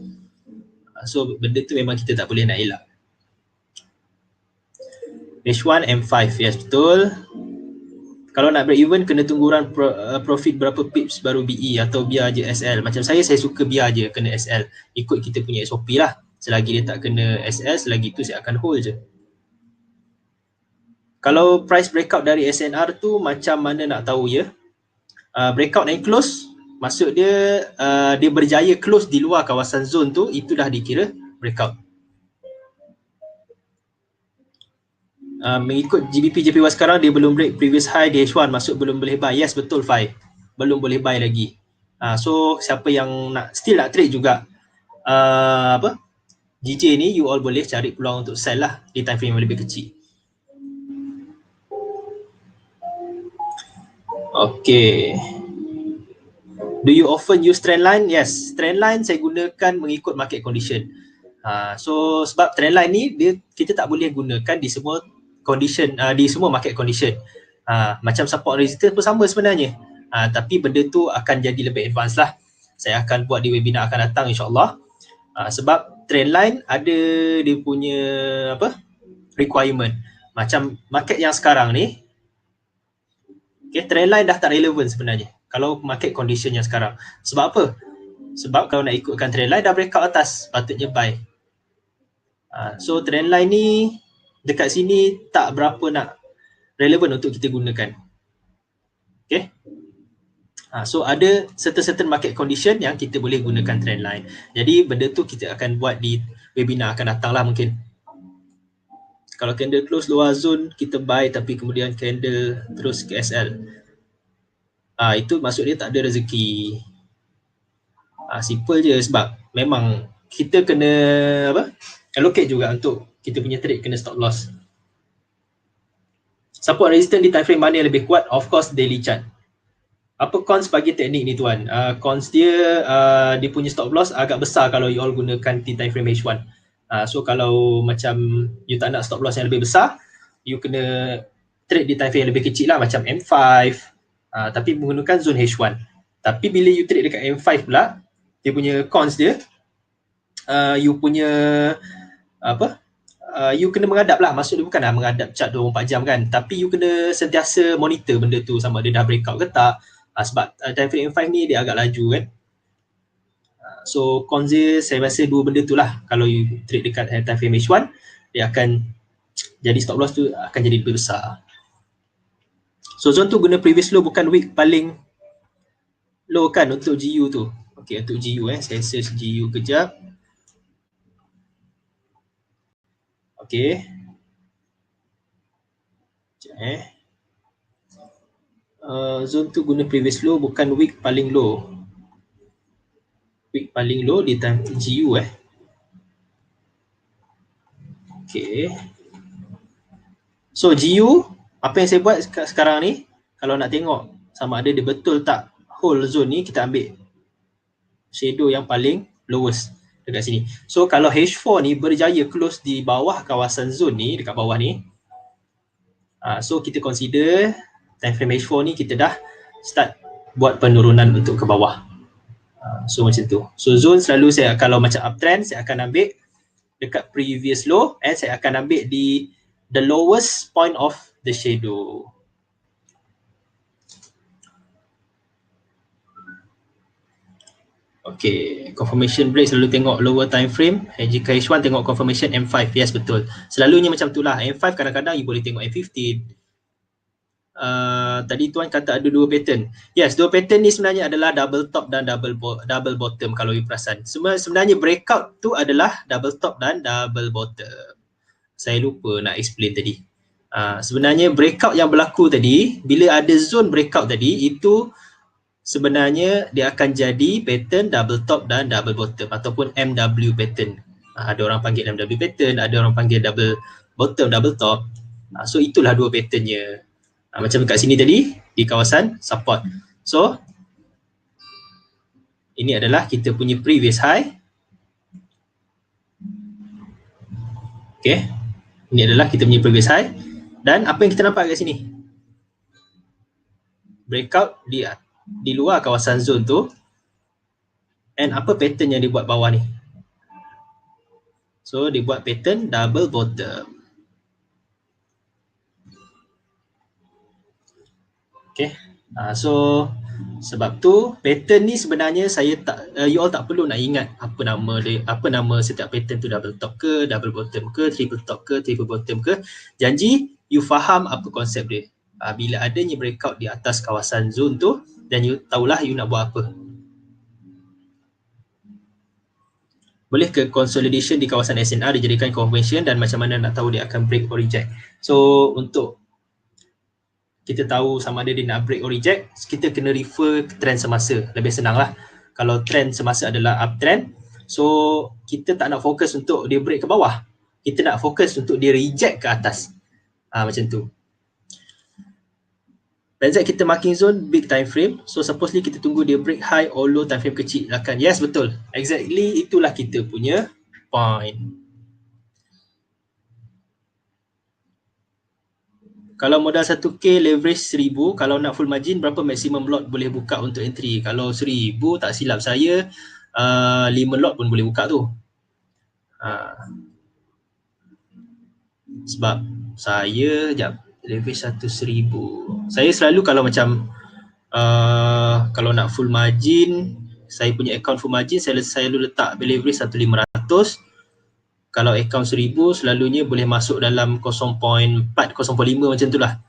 So benda tu memang kita tak boleh nak elak. H1 M5, yes betul. Kalau nak break even kena tunggu run profit berapa pips baru BE atau biar je SL. Macam saya suka biar je kena SL. Ikut kita punya SOP lah. Selagi dia tak kena SL, selagi tu saya akan hold je. Kalau price breakout dari SNR tu macam mana nak tahu ya? Breakout and close, maksud dia dia berjaya close di luar kawasan zone tu, itu dah dikira breakout. Mengikut GBP JPY sekarang dia belum break previous high di H1, maksud belum boleh buy. Yes, betul Fai. Belum boleh buy lagi. So siapa yang still nak trade juga GJ ni, you all boleh cari peluang untuk sell lah di time frame yang lebih kecil. Okay. Do you often use trend line? Yes, trend line saya gunakan mengikut market condition. So sebab trend line ni kita tak boleh gunakan di semua condition, di semua market condition. Macam support resistance pun sama sebenarnya. Tapi benda tu akan jadi lebih advance lah. Saya akan buat di webinar akan datang insyaAllah. Sebab trend line ada dia punya requirement. Macam market yang sekarang ni, okay, trend line dah tak relevan sebenarnya kalau market condition yang sekarang. Sebab apa? Sebab kalau nak ikutkan trend line dah breakout atas, patutnya buy. So trend line ni dekat sini tak berapa nak relevan untuk kita gunakan. Okay. So ada certain market condition yang kita boleh gunakan trend line. Jadi benda tu kita akan buat di webinar akan datang lah mungkin. Kalau candle close luar zone, kita buy tapi kemudian candle terus ke SL. Itu maksud dia tak ada rezeki. Simple je, sebab memang kita kena allocate juga untuk kita punya trade, kena stop loss. Support resistance di time frame mana yang lebih kuat? Of course daily chart. Apa cons bagi teknik ni tuan? Cons dia dia punya stop loss agak besar kalau you all gunakan di time frame H1. So kalau macam you tak nak stop loss yang lebih besar, you kena trade di time frame yang lebih kecil lah, macam M5, tapi menggunakan zone H1. Tapi bila you trade dekat M5 pula, dia punya cons dia, you punya you kena menghadap lah. Maksud dia bukanlah menghadap chart 24 jam kan, tapi you kena sentiasa monitor benda tu sama dia dah breakout ke tak. Sebab time frame M5 ni dia agak laju kan. So cons dia saya rasa dua benda tu lah. Kalau you trade dekat time frame H1, dia akan jadi stop loss tu akan jadi lebih besar. So zone tu guna previous low, bukan week paling low kan untuk GU tu. Okay, untuk GU saya search GU kejap. Okay. Zone tu guna previous low, bukan week paling low. Week paling low di time GU Okay. So GU, apa yang saya buat sekarang ni, kalau nak tengok sama ada dia betul tak whole zone ni, kita ambil shadow yang paling lowest dekat sini. So kalau H4 ni berjaya close di bawah kawasan zone ni, dekat bawah ni, so kita consider time frame H4 ni kita dah start buat penurunan untuk ke bawah. So macam tu. So zone selalu saya, kalau macam uptrend, saya akan ambil dekat previous low, and saya akan ambil di the lowest point of the shadow. Okay, confirmation break selalu tengok lower time frame. Jika H1 tengok confirmation M5. Yes, betul. Selalunya macam tu lah. M5 kadang-kadang you boleh tengok M15. Tadi tuan kata ada dua pattern. Yes, dua pattern ni sebenarnya adalah double top dan double bottom kalau you perasan. Sebenarnya breakout tu adalah double top dan double bottom. Saya lupa nak explain tadi. Sebenarnya breakout yang berlaku tadi, bila ada zone breakout tadi, itu sebenarnya dia akan jadi pattern double top dan double bottom ataupun MW pattern. Ada orang panggil MW pattern, ada orang panggil double bottom, double top. So itulah dua patternnya. Macam kat sini tadi, di kawasan support. So ini adalah kita punya previous high. Okay, ini adalah kita punya previous high. Dan apa yang kita nampak kat sini? Breakout di luar kawasan zone tu. And apa pattern yang dibuat bawah ni? So dibuat pattern double bottom. Okay. So sebab tu pattern ni sebenarnya saya tak you all tak perlu nak ingat apa nama dia, apa nama setiap pattern tu, double top ke, double bottom ke, triple top ke, triple bottom ke. Janji you faham apa konsep dia. Bila adanya breakout di atas kawasan zone tu, dan you tahulah you nak buat apa. Boleh ke consolidation di kawasan SNR dijadikan convention dan macam mana nak tahu dia akan break or reject. So untuk kita tahu sama ada dia nak break or reject, kita kena refer ke trend semasa. Lebih senang lah. Kalau trend semasa adalah uptrend, so kita tak nak fokus untuk dia break ke bawah. Kita nak fokus untuk dia reject ke atas. Macam tu. Benz kita marking zone big time frame, so supposedly kita tunggu dia break high or low time frame kecil akan. Yes, betul. Exactly itulah kita punya point. Kalau modal 1K leverage 1000, kalau nak full margin berapa maximum lot boleh buka untuk entry? Kalau 1000 tak silap saya 5 lot pun boleh buka tu. Sebab saya leverage 1000. Saya selalu kalau macam kalau nak full margin, saya punya account full margin saya selalu letak leverage 1500. Kalau account 1000 selalunya boleh masuk dalam 0.4, 0.5 macam tu lah.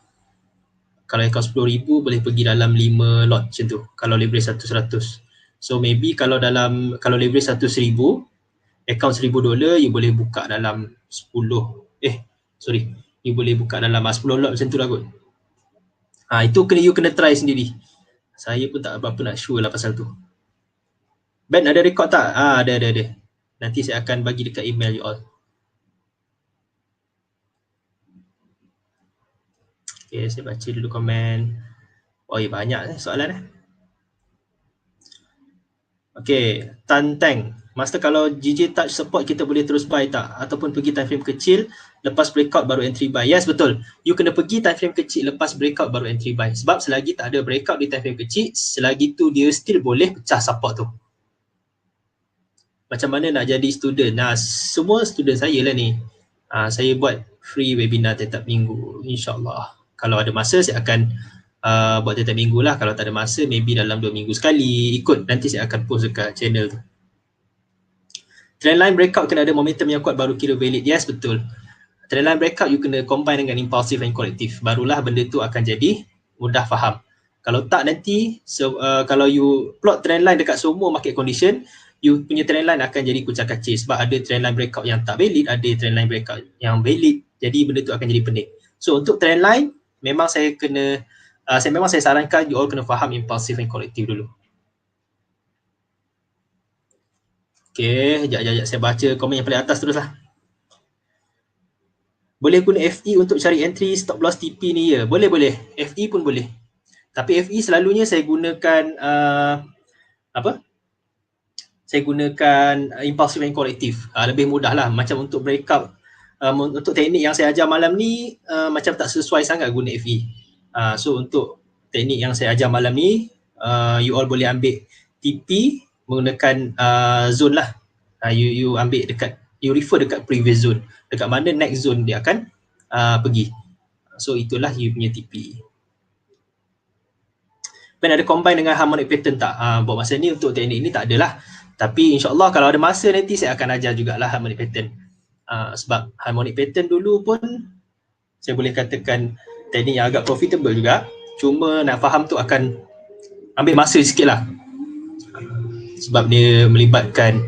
Kalau account 10,000 boleh pergi dalam 5 lot macam tu. Kalau leverage 100. So maybe kalau leverage 100,000, account $1,000 you boleh buka dalam 10. You boleh buka dalam 10 lot macam tu lah kot. Itu you kena try sendiri. Saya pun tak apa-apa nak sure lah pasal tu. Ben ada record tak? Ada. Nanti saya akan bagi dekat email you all. Okay, saya baca dulu komen. Banyak soalan . Okay, Tan Teng. Master, kalau GJ touch support kita boleh terus buy tak? Ataupun pergi time frame kecil lepas breakout baru entry buy? Yes, betul. You kena pergi time frame kecil lepas breakout baru entry buy. Sebab selagi tak ada breakout di time frame kecil, selagi tu dia still boleh pecah support tu. Macam mana nak jadi student? Semua student saya lah ni. Saya buat free webinar tiap minggu, insyaAllah. Kalau ada masa saya akan buat tiap minggu lah. Kalau tak ada masa, maybe dalam 2 minggu sekali. Ikut, nanti saya akan post dekat channel tu. Trendline breakout kena ada momentum yang kuat baru kira valid. Yes, betul. Trendline breakout you kena combine dengan impulsive and corrective. Barulah benda tu akan jadi mudah faham. Kalau tak nanti, kalau you plot trendline dekat semua market condition, you punya trendline akan jadi kucak-kacir sebab ada trendline breakout yang tak valid, ada trendline breakout yang valid. Jadi benda tu akan jadi pening. So untuk trendline, memang saya sarankan you all kena faham impulsive and corrective dulu. Okay, sekejap saya baca komen yang paling atas terus lah. Boleh guna FE untuk cari entry stop loss TP ni ya? Boleh. FE pun boleh. Tapi FE selalunya saya gunakan saya gunakan impulsive and corrective. Lebih mudah lah. Macam untuk breakout, untuk teknik yang saya ajar malam ni macam tak sesuai sangat guna FE. So untuk teknik yang saya ajar malam ni, you all boleh ambil TP menggunakan zone lah. You ambil you refer dekat previous zone. Dekat mana next zone dia akan pergi. So itulah you punya TP. Ben ada combine dengan harmonic pattern tak? Buat masa ni untuk teknik ni tak adalah. Tapi insyaAllah kalau ada masa nanti saya akan ajar jugalah harmonic pattern. Sebab harmonic pattern dulu pun saya boleh katakan teknik yang agak profitable juga. Cuma nak faham tu akan ambil masa sikit lah. Sebab dia melibatkan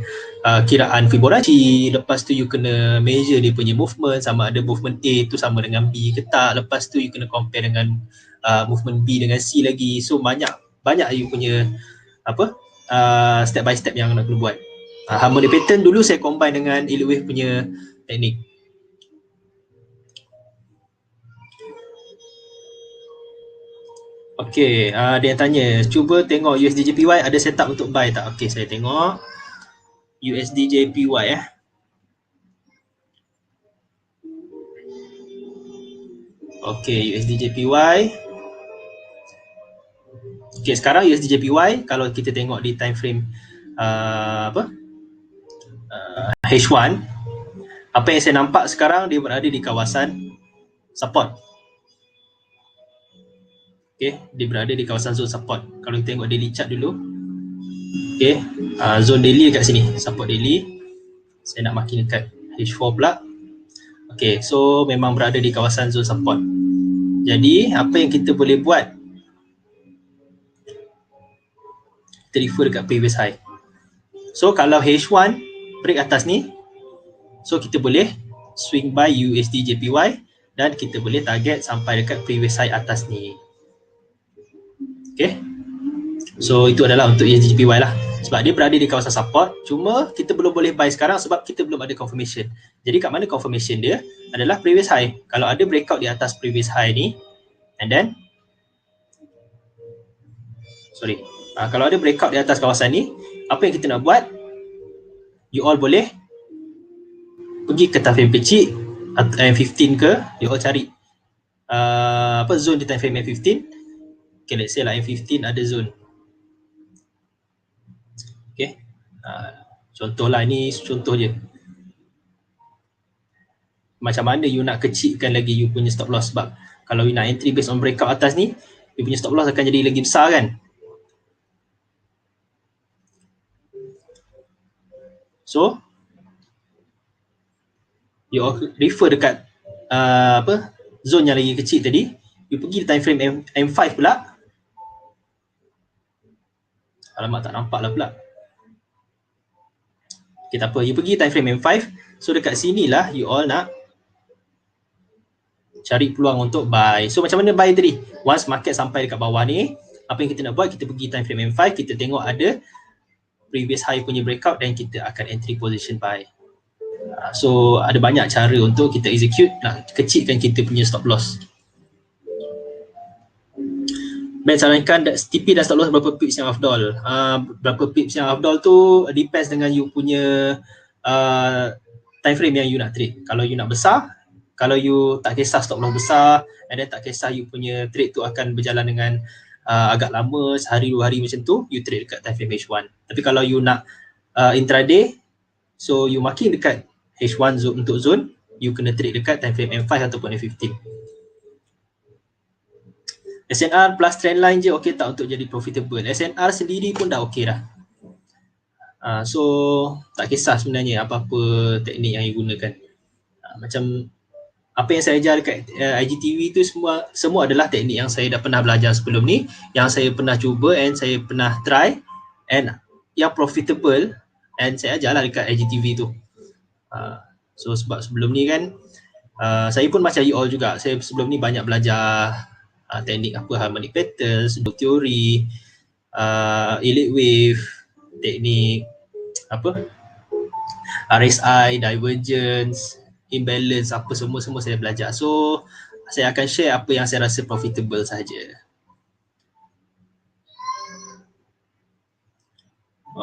kiraan Fibonacci. Lepas tu you kena measure dia punya movement, sama ada movement A tu sama dengan B ke tak. Lepas tu you kena compare dengan movement B dengan C lagi. So banyak you punya step by step yang nak kena buat. Harmonic pattern dulu saya combine dengan Elliott Wave punya teknik. Okay, ada yang tanya, cuba tengok USDJPY ada setup untuk buy tak? Okay, saya tengok USDJPY Okay, USDJPY. Okay, sekarang USDJPY kalau kita tengok di time frame H1, apa yang saya nampak sekarang dia berada di kawasan support. Okay, dia berada di kawasan zone support. Kalau kita tengok daily chart dulu, okay, zone daily kat sini, support daily. Saya nak marking dekat H4 pula. Okay, so memang berada di kawasan zone support. Jadi apa yang kita boleh buat, kita refer dekat previous high. So kalau H1 break atas ni, so kita boleh swing buy USD JPY dan kita boleh target sampai dekat previous high atas ni. Okay, so itu adalah untuk USD JPY lah, sebab dia berada di kawasan support. Cuma kita belum boleh buy sekarang sebab kita belum ada confirmation. Jadi kat mana confirmation dia adalah previous high. Kalau ada breakout di atas previous high ni, and then kalau ada breakout di atas kawasan ni, apa yang kita nak buat, you all boleh pergi ke time frame kecil M15 ke, you all cari zone di time frame M15. Okay, let's say lah M15 ada zone. Okay, contohlah, ni contoh je. Macam mana you nak kecilkan lagi you punya stop loss, sebab kalau you nak entry based on breakout atas ni, you punya stop loss akan jadi lagi besar kan. So you refer dekat zone yang lagi kecil tadi, you pergi time frame M5 pula. Alamak, tak nampak lah pula. Okay, tak apa, you pergi time frame M5. So dekat sini lah you all nak cari peluang untuk buy. So macam mana buy tadi? Once market sampai dekat bawah ni, apa yang kita nak buat, kita pergi time frame M5, kita tengok ada previous high punya breakout dan kita akan entry position buy. So ada banyak cara untuk kita execute, nak kecilkan kita punya stop loss. Ben sarankan TP dan stop loss berapa pips yang afdal? Berapa pips yang afdal tu depends dengan you punya time frame yang you nak trade. Kalau you nak besar, kalau you tak kisah stop loss besar, and then tak kisah you punya trade tu akan berjalan dengan agak lama, sehari 2 hari macam tu, you trade dekat time frame H1. Tapi kalau you nak intraday, so you marking dekat H1 zone, untuk zone, you kena trade dekat time frame M5 ataupun M15. SNR plus trendline je okey tak untuk jadi profitable? SNR sendiri pun dah okey dah. So tak kisah sebenarnya apa-apa teknik yang you gunakan. Macam apa yang saya ajar dekat IGTV tu semua adalah teknik yang saya dah pernah belajar sebelum ni, yang saya pernah cuba and saya pernah try and yang profitable, and saya ajarlah dekat IGTV tu. So sebab sebelum ni kan saya pun macam you all juga, saya sebelum ni banyak belajar teknik apa, harmonic patterns, teori, elite wave, teknik apa, RSI, divergence, imbalance, apa semua saya belajar. So saya akan share apa yang saya rasa profitable saja.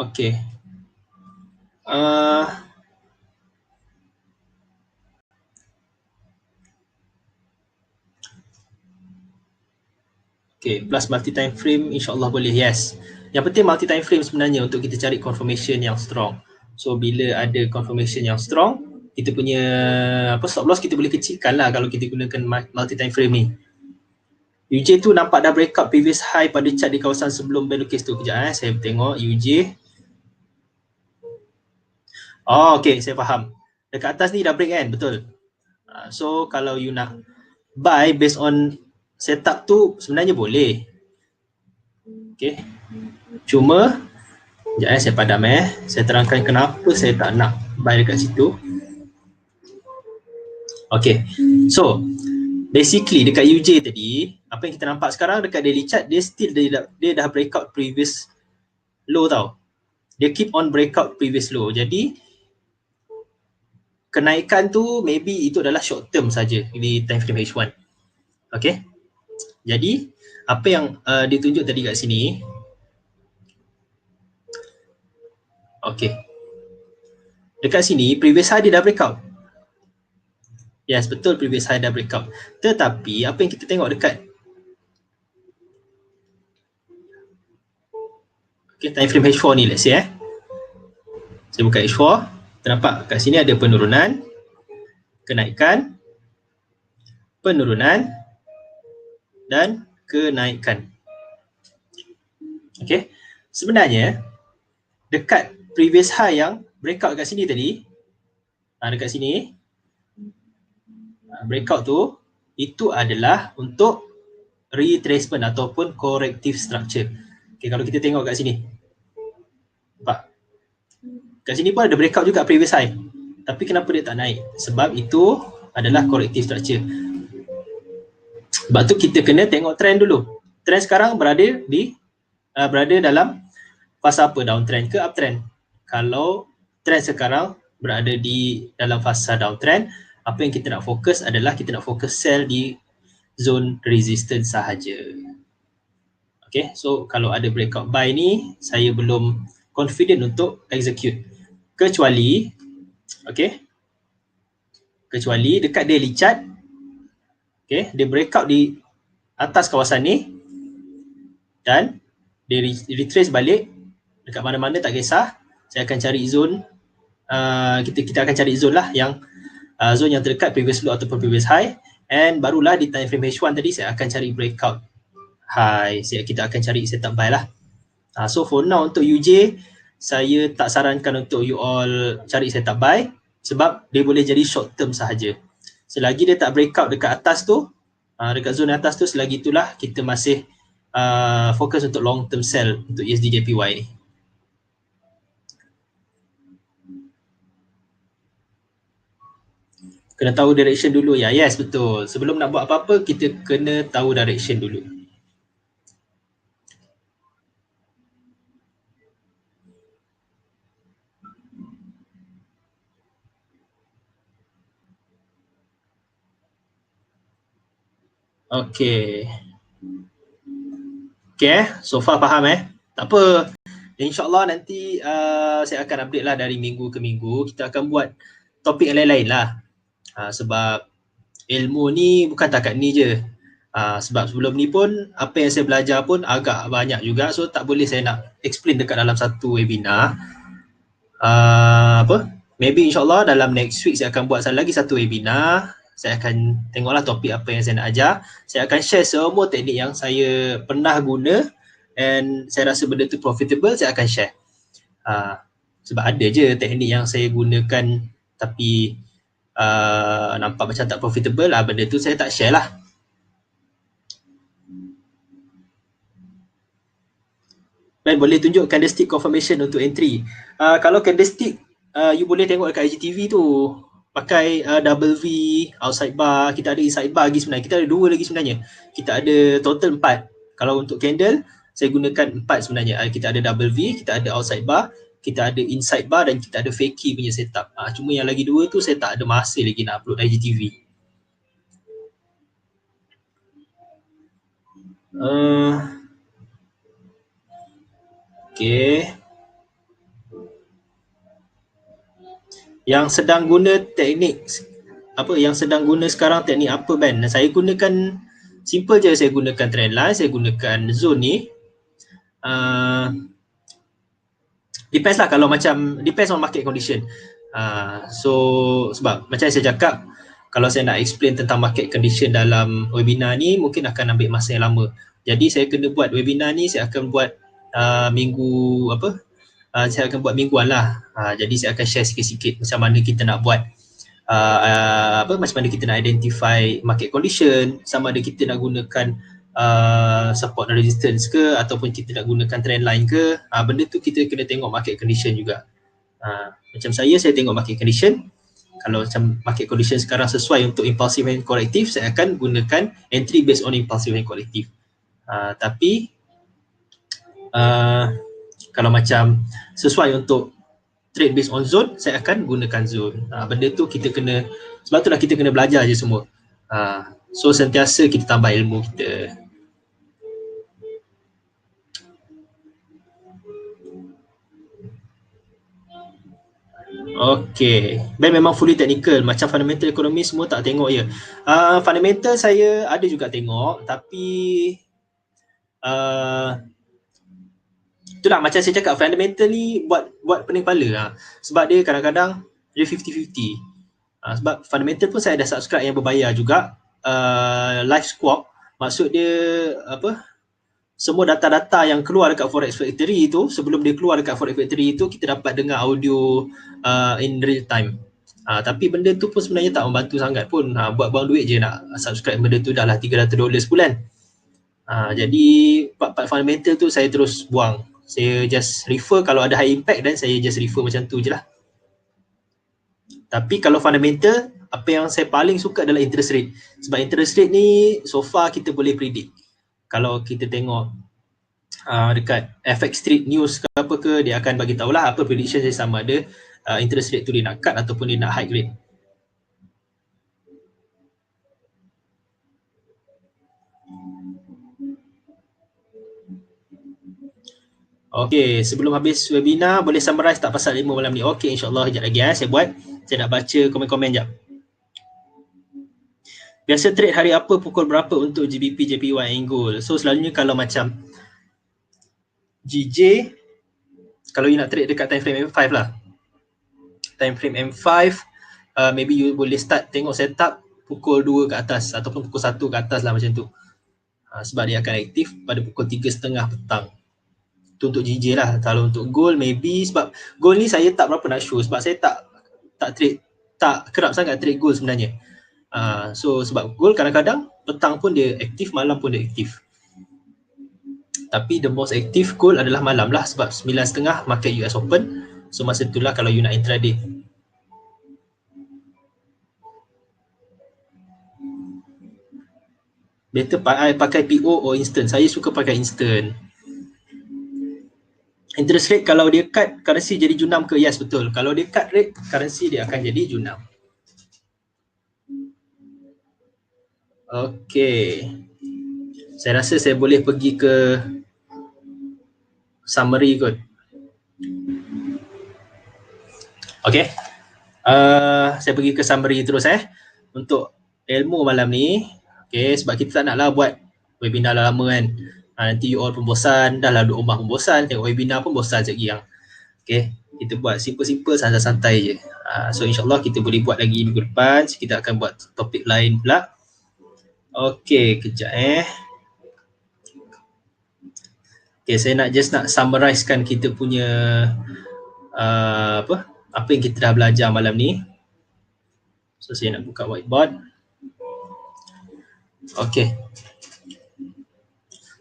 Okay. Okay, plus multi time frame insyaAllah boleh, yes. Yang penting multi time frame sebenarnya untuk kita cari confirmation yang strong. So bila ada confirmation yang strong, kita punya stop loss kita boleh kecilkan lah kalau kita gunakan multi time frame ni. UJ tu nampak dah breakout previous high pada chart di kawasan sebelum bear case tu. Kejap saya tengok UJ. Oh okay, saya faham. Dekat atas ni dah break kan, betul. So kalau you nak buy based on setup tu sebenarnya boleh. Okay. Cuma sekejap saya padam saya terangkan kenapa saya tak nak buy dekat situ. Okay. So basically dekat UJ tadi, apa yang kita nampak sekarang dekat daily chart, dia dah breakout previous low tau. Dia keep on breakout previous low. Jadi kenaikan tu maybe itu adalah short term saja di time frame H1. Okay. Jadi apa yang ditunjuk tadi kat sini, okay, dekat sini previous high dia dah breakout. Yes, betul, previous high dah breakout. Tetapi apa yang kita tengok dekat time frame H4 ni, let's say saya buka H4, nampak kat sini ada penurunan, kenaikan, penurunan dan kenaikan. Okay, sebenarnya dekat previous high yang breakout kat sini tadi, dekat sini, breakout tu, itu adalah untuk retracement ataupun corrective structure. Okay, kalau kita tengok kat sini, nampak? Kat sini pun ada breakout juga previous high. Tapi kenapa dia tak naik? Sebab itu adalah corrective structure. Sebab tu kita kena tengok trend dulu. Trend sekarang berada dalam fasa apa? Downtrend ke uptrend? Kalau trend sekarang berada di dalam fasa downtrend, apa yang kita nak fokus adalah kita nak fokus sell di zone resistance sahaja. Okay, so kalau ada breakout buy ni, saya belum confident untuk execute. Kecuali dekat daily chart, okay, dia breakout di atas kawasan ni dan dia retrace balik dekat mana-mana tak kisah. Saya akan cari zone, kita akan cari zone lah yang zone yang terdekat previous low ataupun previous high, and barulah di time frame H1 tadi saya akan cari breakout high. Kita akan cari setup buy lah. So for now untuk UJ, saya tak sarankan untuk you all cari setup buy sebab dia boleh jadi short term sahaja. Selagi dia tak breakout dekat atas tu, dekat zone atas tu, selagi itulah kita masih fokus untuk long term sell untuk USD/JPY ni. Kena tahu direction dulu ya. Yes, betul. Sebelum nak buat apa-apa, kita kena tahu direction dulu. Okay. Okay, so far faham Tak apa. InsyaAllah nanti saya akan update lah dari minggu ke minggu. Kita akan buat topik yang lain-lain lah. Sebab ilmu ni bukan takat ni je. Sebab sebelum ni pun apa yang saya belajar pun agak banyak juga. So tak boleh saya nak explain dekat dalam satu webinar. Maybe insyaAllah dalam next week saya akan buat lagi satu webinar. Saya akan tengoklah topik apa yang saya nak ajar. Saya akan share semua teknik yang saya pernah guna and saya rasa benda tu profitable, saya akan share. Sebab ada je teknik yang saya gunakan tapi nampak macam tak profitable, benda tu saya tak share lah. Ben, boleh tunjuk candlestick confirmation untuk entry. Kalau candlestick, you boleh tengok dekat IGTV tu. Pakai double V, outside bar, kita ada inside bar lagi sebenarnya. Kita ada 2 lagi sebenarnya. Kita ada total 4. Kalau untuk candle, saya gunakan 4 sebenarnya. Kita ada double V, kita ada outside bar, kita ada inside bar dan kita ada fakey punya setup. Cuma yang lagi 2 tu saya tak ada masa lagi nak upload IGTV. Okay. Yang sedang guna teknik apa, yang sedang guna sekarang teknik apa Ben? Saya gunakan simple je, saya gunakan trend line, saya gunakan zone ni. Depends lah, kalau macam depends on market condition. So sebab macam saya cakap, kalau saya nak explain tentang market condition dalam webinar ni mungkin akan ambil masa yang lama. Jadi saya kena buat webinar ni, saya akan buat saya akan buat mingguan lah. Jadi saya akan share sikit-sikit macam mana kita nak buat macam mana kita nak identify market condition, sama ada kita nak gunakan support and resistance ke ataupun kita nak gunakan trend line ke. Benda tu kita kena tengok market condition juga. Macam saya tengok market condition. Kalau macam market condition sekarang sesuai untuk impulsive and corrective, saya akan gunakan entry based on impulsive and corrective. Tapi kalau macam sesuai untuk trade based on zone, saya akan gunakan zone. Benda tu kita kena, sebab itulah kita kena belajar je semua. So sentiasa kita tambah ilmu kita. Okay, Ben memang fully technical. Macam fundamental ekonomi semua tak tengok je. Fundamental saya ada juga tengok, tapi itulah macam saya cakap, fundamental ni buat pening kepala. Sebab dia kadang-kadang dia 50-50. Sebab fundamental pun saya ada subscribe yang berbayar juga, Live Squawk. Maksud dia apa? Semua data-data yang keluar dekat Forex Factory itu, sebelum dia keluar dekat Forex Factory itu, kita dapat dengar audio in real time. Tapi benda tu pun sebenarnya tak membantu sangat pun. Buat buang duit je nak subscribe benda tu dah lah $300 sebulan. Jadi part-part fundamental tu saya terus buang. Saya just refer kalau ada high impact dan saya just refer macam tu je lah. Tapi kalau fundamental, apa yang saya paling suka adalah interest rate. Sebab interest rate ni so far kita boleh predict. Kalau kita tengok dekat FX Street News ke apa ke, dia akan bagi tahulah apa prediction saya, sama ada interest rate tu dia nak cut ataupun dia nak hike rate. Okay, sebelum habis webinar boleh summarize tak pasal 5 malam ni? Okay, insyaAllah sekejap lagi saya buat. Saya nak baca komen-komen sekejap. Biasa trade hari apa, pukul berapa untuk GBP, JPY and gold? So selalunya kalau macam GJ, kalau you nak trade dekat time frame M5 lah. Time frame M5, maybe you boleh start tengok setup pukul 2 ke atas ataupun pukul 1 ke atas lah macam tu. Sebab dia akan aktif pada pukul 3.30 petang. Itu untuk GJ lah. Kalau untuk gold maybe, sebab gold ni saya tak berapa nak show sebab saya tak trade, tak kerap sangat trade gold sebenarnya. So sebab gold kadang-kadang petang pun dia aktif, malam pun dia aktif. Tapi the most active gold adalah malam lah, sebab 9.30 market US open. So masa itulah kalau you nak intraday. Better pakai PO or instant. Saya suka pakai instant. Interest rate kalau dia cut, currency jadi junam ke? Yes, betul. Kalau dia cut rate, currency dia akan jadi junam. Okay. Saya rasa saya boleh pergi ke summary kot. Okay. Saya pergi ke summary terus untuk ilmu malam ni. Okay, sebab kita tak naklah buat webinar lama kan. Nanti you all pun bosan, dah lah duduk rumah pun bosan, tengok webinar pun bosan sekejap yang. Okay, kita buat simple-simple, santai-santai je. So insyaAllah kita boleh buat lagi minggu depan. Kita akan buat topik lain pula. Okay, kejap Okay, saya nak summarizekan kita punya apa yang kita dah belajar malam ni. So saya nak buka whiteboard. Okay.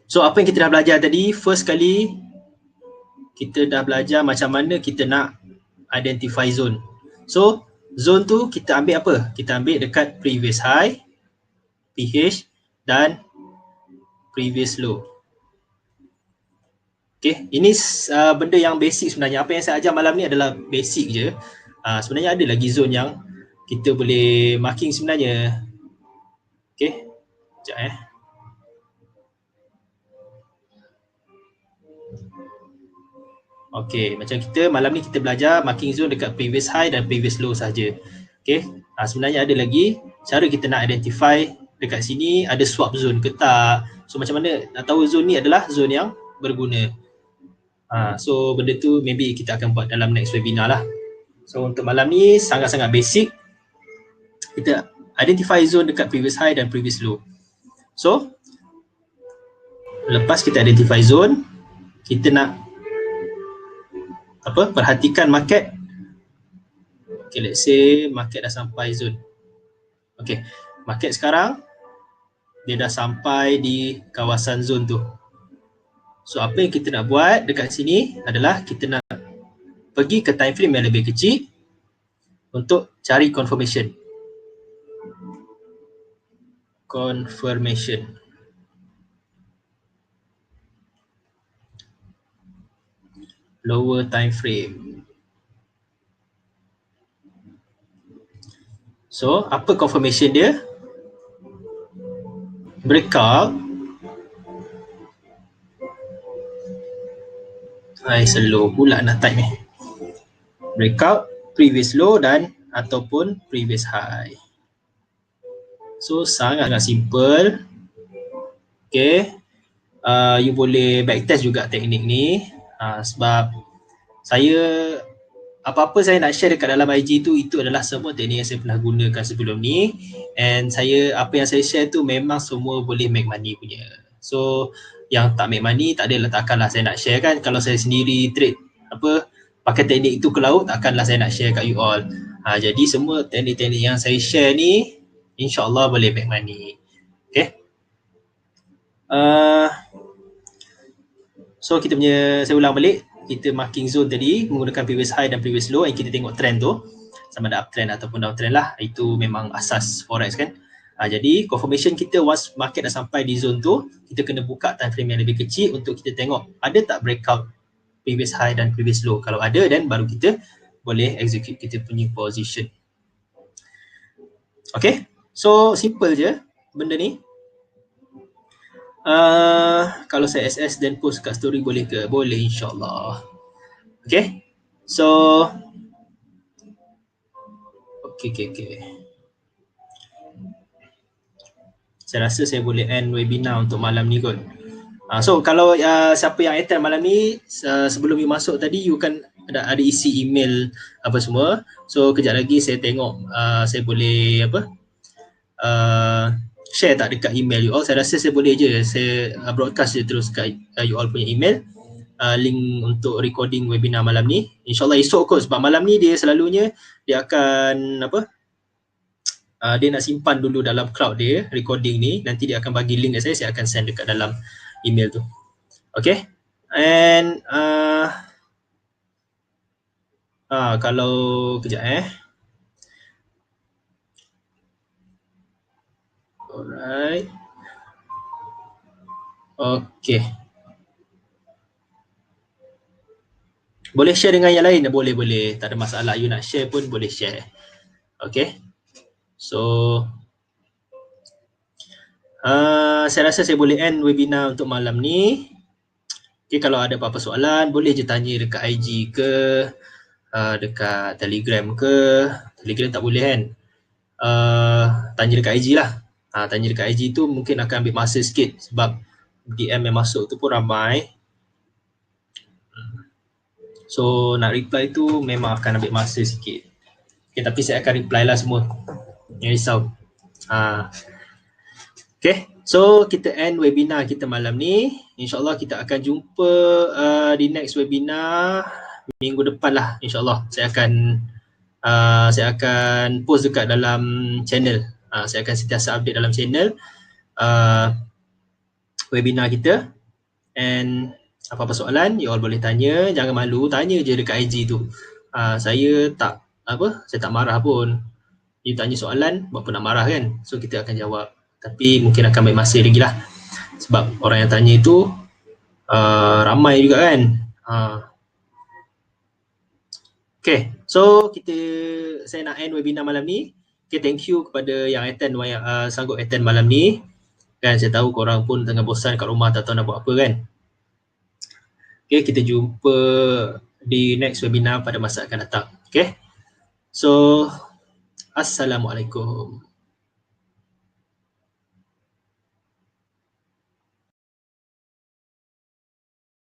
So apa yang kita dah belajar tadi, first kali kita dah belajar macam mana kita nak identify zone. So zone tu kita ambil apa? Kita ambil dekat previous high, PH dan previous low. Okay, ini benda yang basic sebenarnya. Apa yang saya ajar malam ni adalah basic je. Sebenarnya ada lagi zone yang kita boleh marking sebenarnya. Okay, sekejap Okay, macam kita malam ni kita belajar marking zone dekat previous high dan previous low saja. Okay, sebenarnya ada lagi cara kita nak identify dekat sini ada swap zone ke tak. So macam mana nak tahu zone ni adalah zone yang berguna. So benda tu maybe kita akan buat dalam next webinar lah. So untuk malam ni sangat-sangat basic. Kita identify zone dekat previous high dan previous low. So lepas kita identify zone, kita nak perhatikan market. Okay, let's say market dah sampai zone. Okay, market sekarang dia dah sampai di kawasan zone tu. So apa yang kita nak buat dekat sini adalah kita nak pergi ke time frame yang lebih kecil untuk cari confirmation. Lower time frame. So apa confirmation dia? Breakout. Slow pula nak type ni. Breakout, previous low dan ataupun previous high. So sangat simple. Okay. You boleh backtest juga teknik ni. Sebab saya apa-apa saya nak share dekat dalam IG tu, itu adalah semua teknik yang saya pernah gunakan sebelum ni, and apa yang saya share tu memang semua boleh make money punya. So yang tak make money tak adalah, takkanlah saya nak share kan. Kalau saya sendiri trade pakai teknik itu ke laut, takkanlah saya nak share kat you all. Jadi semua teknik-teknik yang saya share ni insyaAllah boleh make money. Okay. So kita punya, saya ulang balik, kita marking zone tadi menggunakan previous high dan previous low, and kita tengok trend tu sama ada uptrend ataupun downtrend lah. Itu memang asas forex kan. Jadi confirmation kita once market dah sampai di zone tu, kita kena buka time frame yang lebih kecil untuk kita tengok ada tak breakout previous high dan previous low. Kalau ada, dan baru kita boleh execute kita punya position. Okay, so simple je benda ni. Kalau saya SS dan post kat story boleh ke? Boleh, insyaAllah. Okay, so okay. Saya rasa saya boleh end webinar untuk malam ni kot. So kalau siapa yang attend malam ni, sebelum you masuk tadi, you kan ada isi email apa semua. So kejap lagi saya tengok saya boleh share tak dekat email you all. Saya rasa saya boleh je, saya broadcast je terus kat you all punya email, link untuk recording webinar malam ni. InsyaAllah esok kot, sebab malam ni dia selalunya dia akan dia nak simpan dulu dalam cloud dia recording ni, nanti dia akan bagi link kat saya akan send dekat dalam email tu. Okay, and kalau kejap alright, okay, boleh share dengan yang lain? Boleh, tak ada masalah. You nak share pun boleh share. Okay, so saya rasa saya boleh end webinar untuk malam ni. Okay, kalau ada apa-apa soalan boleh je tanya dekat IG ke, dekat Telegram ke. Telegram tak boleh kan? Tanya dekat IG lah. Tanya dekat IG tu mungkin akan ambil masa sikit sebab DM yang masuk tu pun ramai. So nak reply tu memang akan ambil masa sikit. Okay, tapi saya akan reply lah semua. Jangan risau. Okay, so kita end webinar kita malam ni. InsyaAllah kita akan jumpa di next webinar minggu depan lah, insyaAllah. Saya akan post dekat dalam channel. Saya akan sentiasa update dalam channel webinar kita. And apa-apa soalan, you all boleh tanya. Jangan malu, tanya je dekat IG tu. Saya tak marah pun. You tanya soalan, buat apa nak marah kan? So kita akan jawab. Tapi mungkin akan ambil masa lagi lah. Sebab orang yang tanya itu ramai juga kan. Okay, so saya nak end webinar malam ni. Okay, thank you kepada yang attend, sanggup attend malam ni. Kan saya tahu korang pun tengah bosan kat rumah, tak tahu nak buat apa kan. Okay, kita jumpa di next webinar pada masa akan datang. Okay, so Assalamualaikum.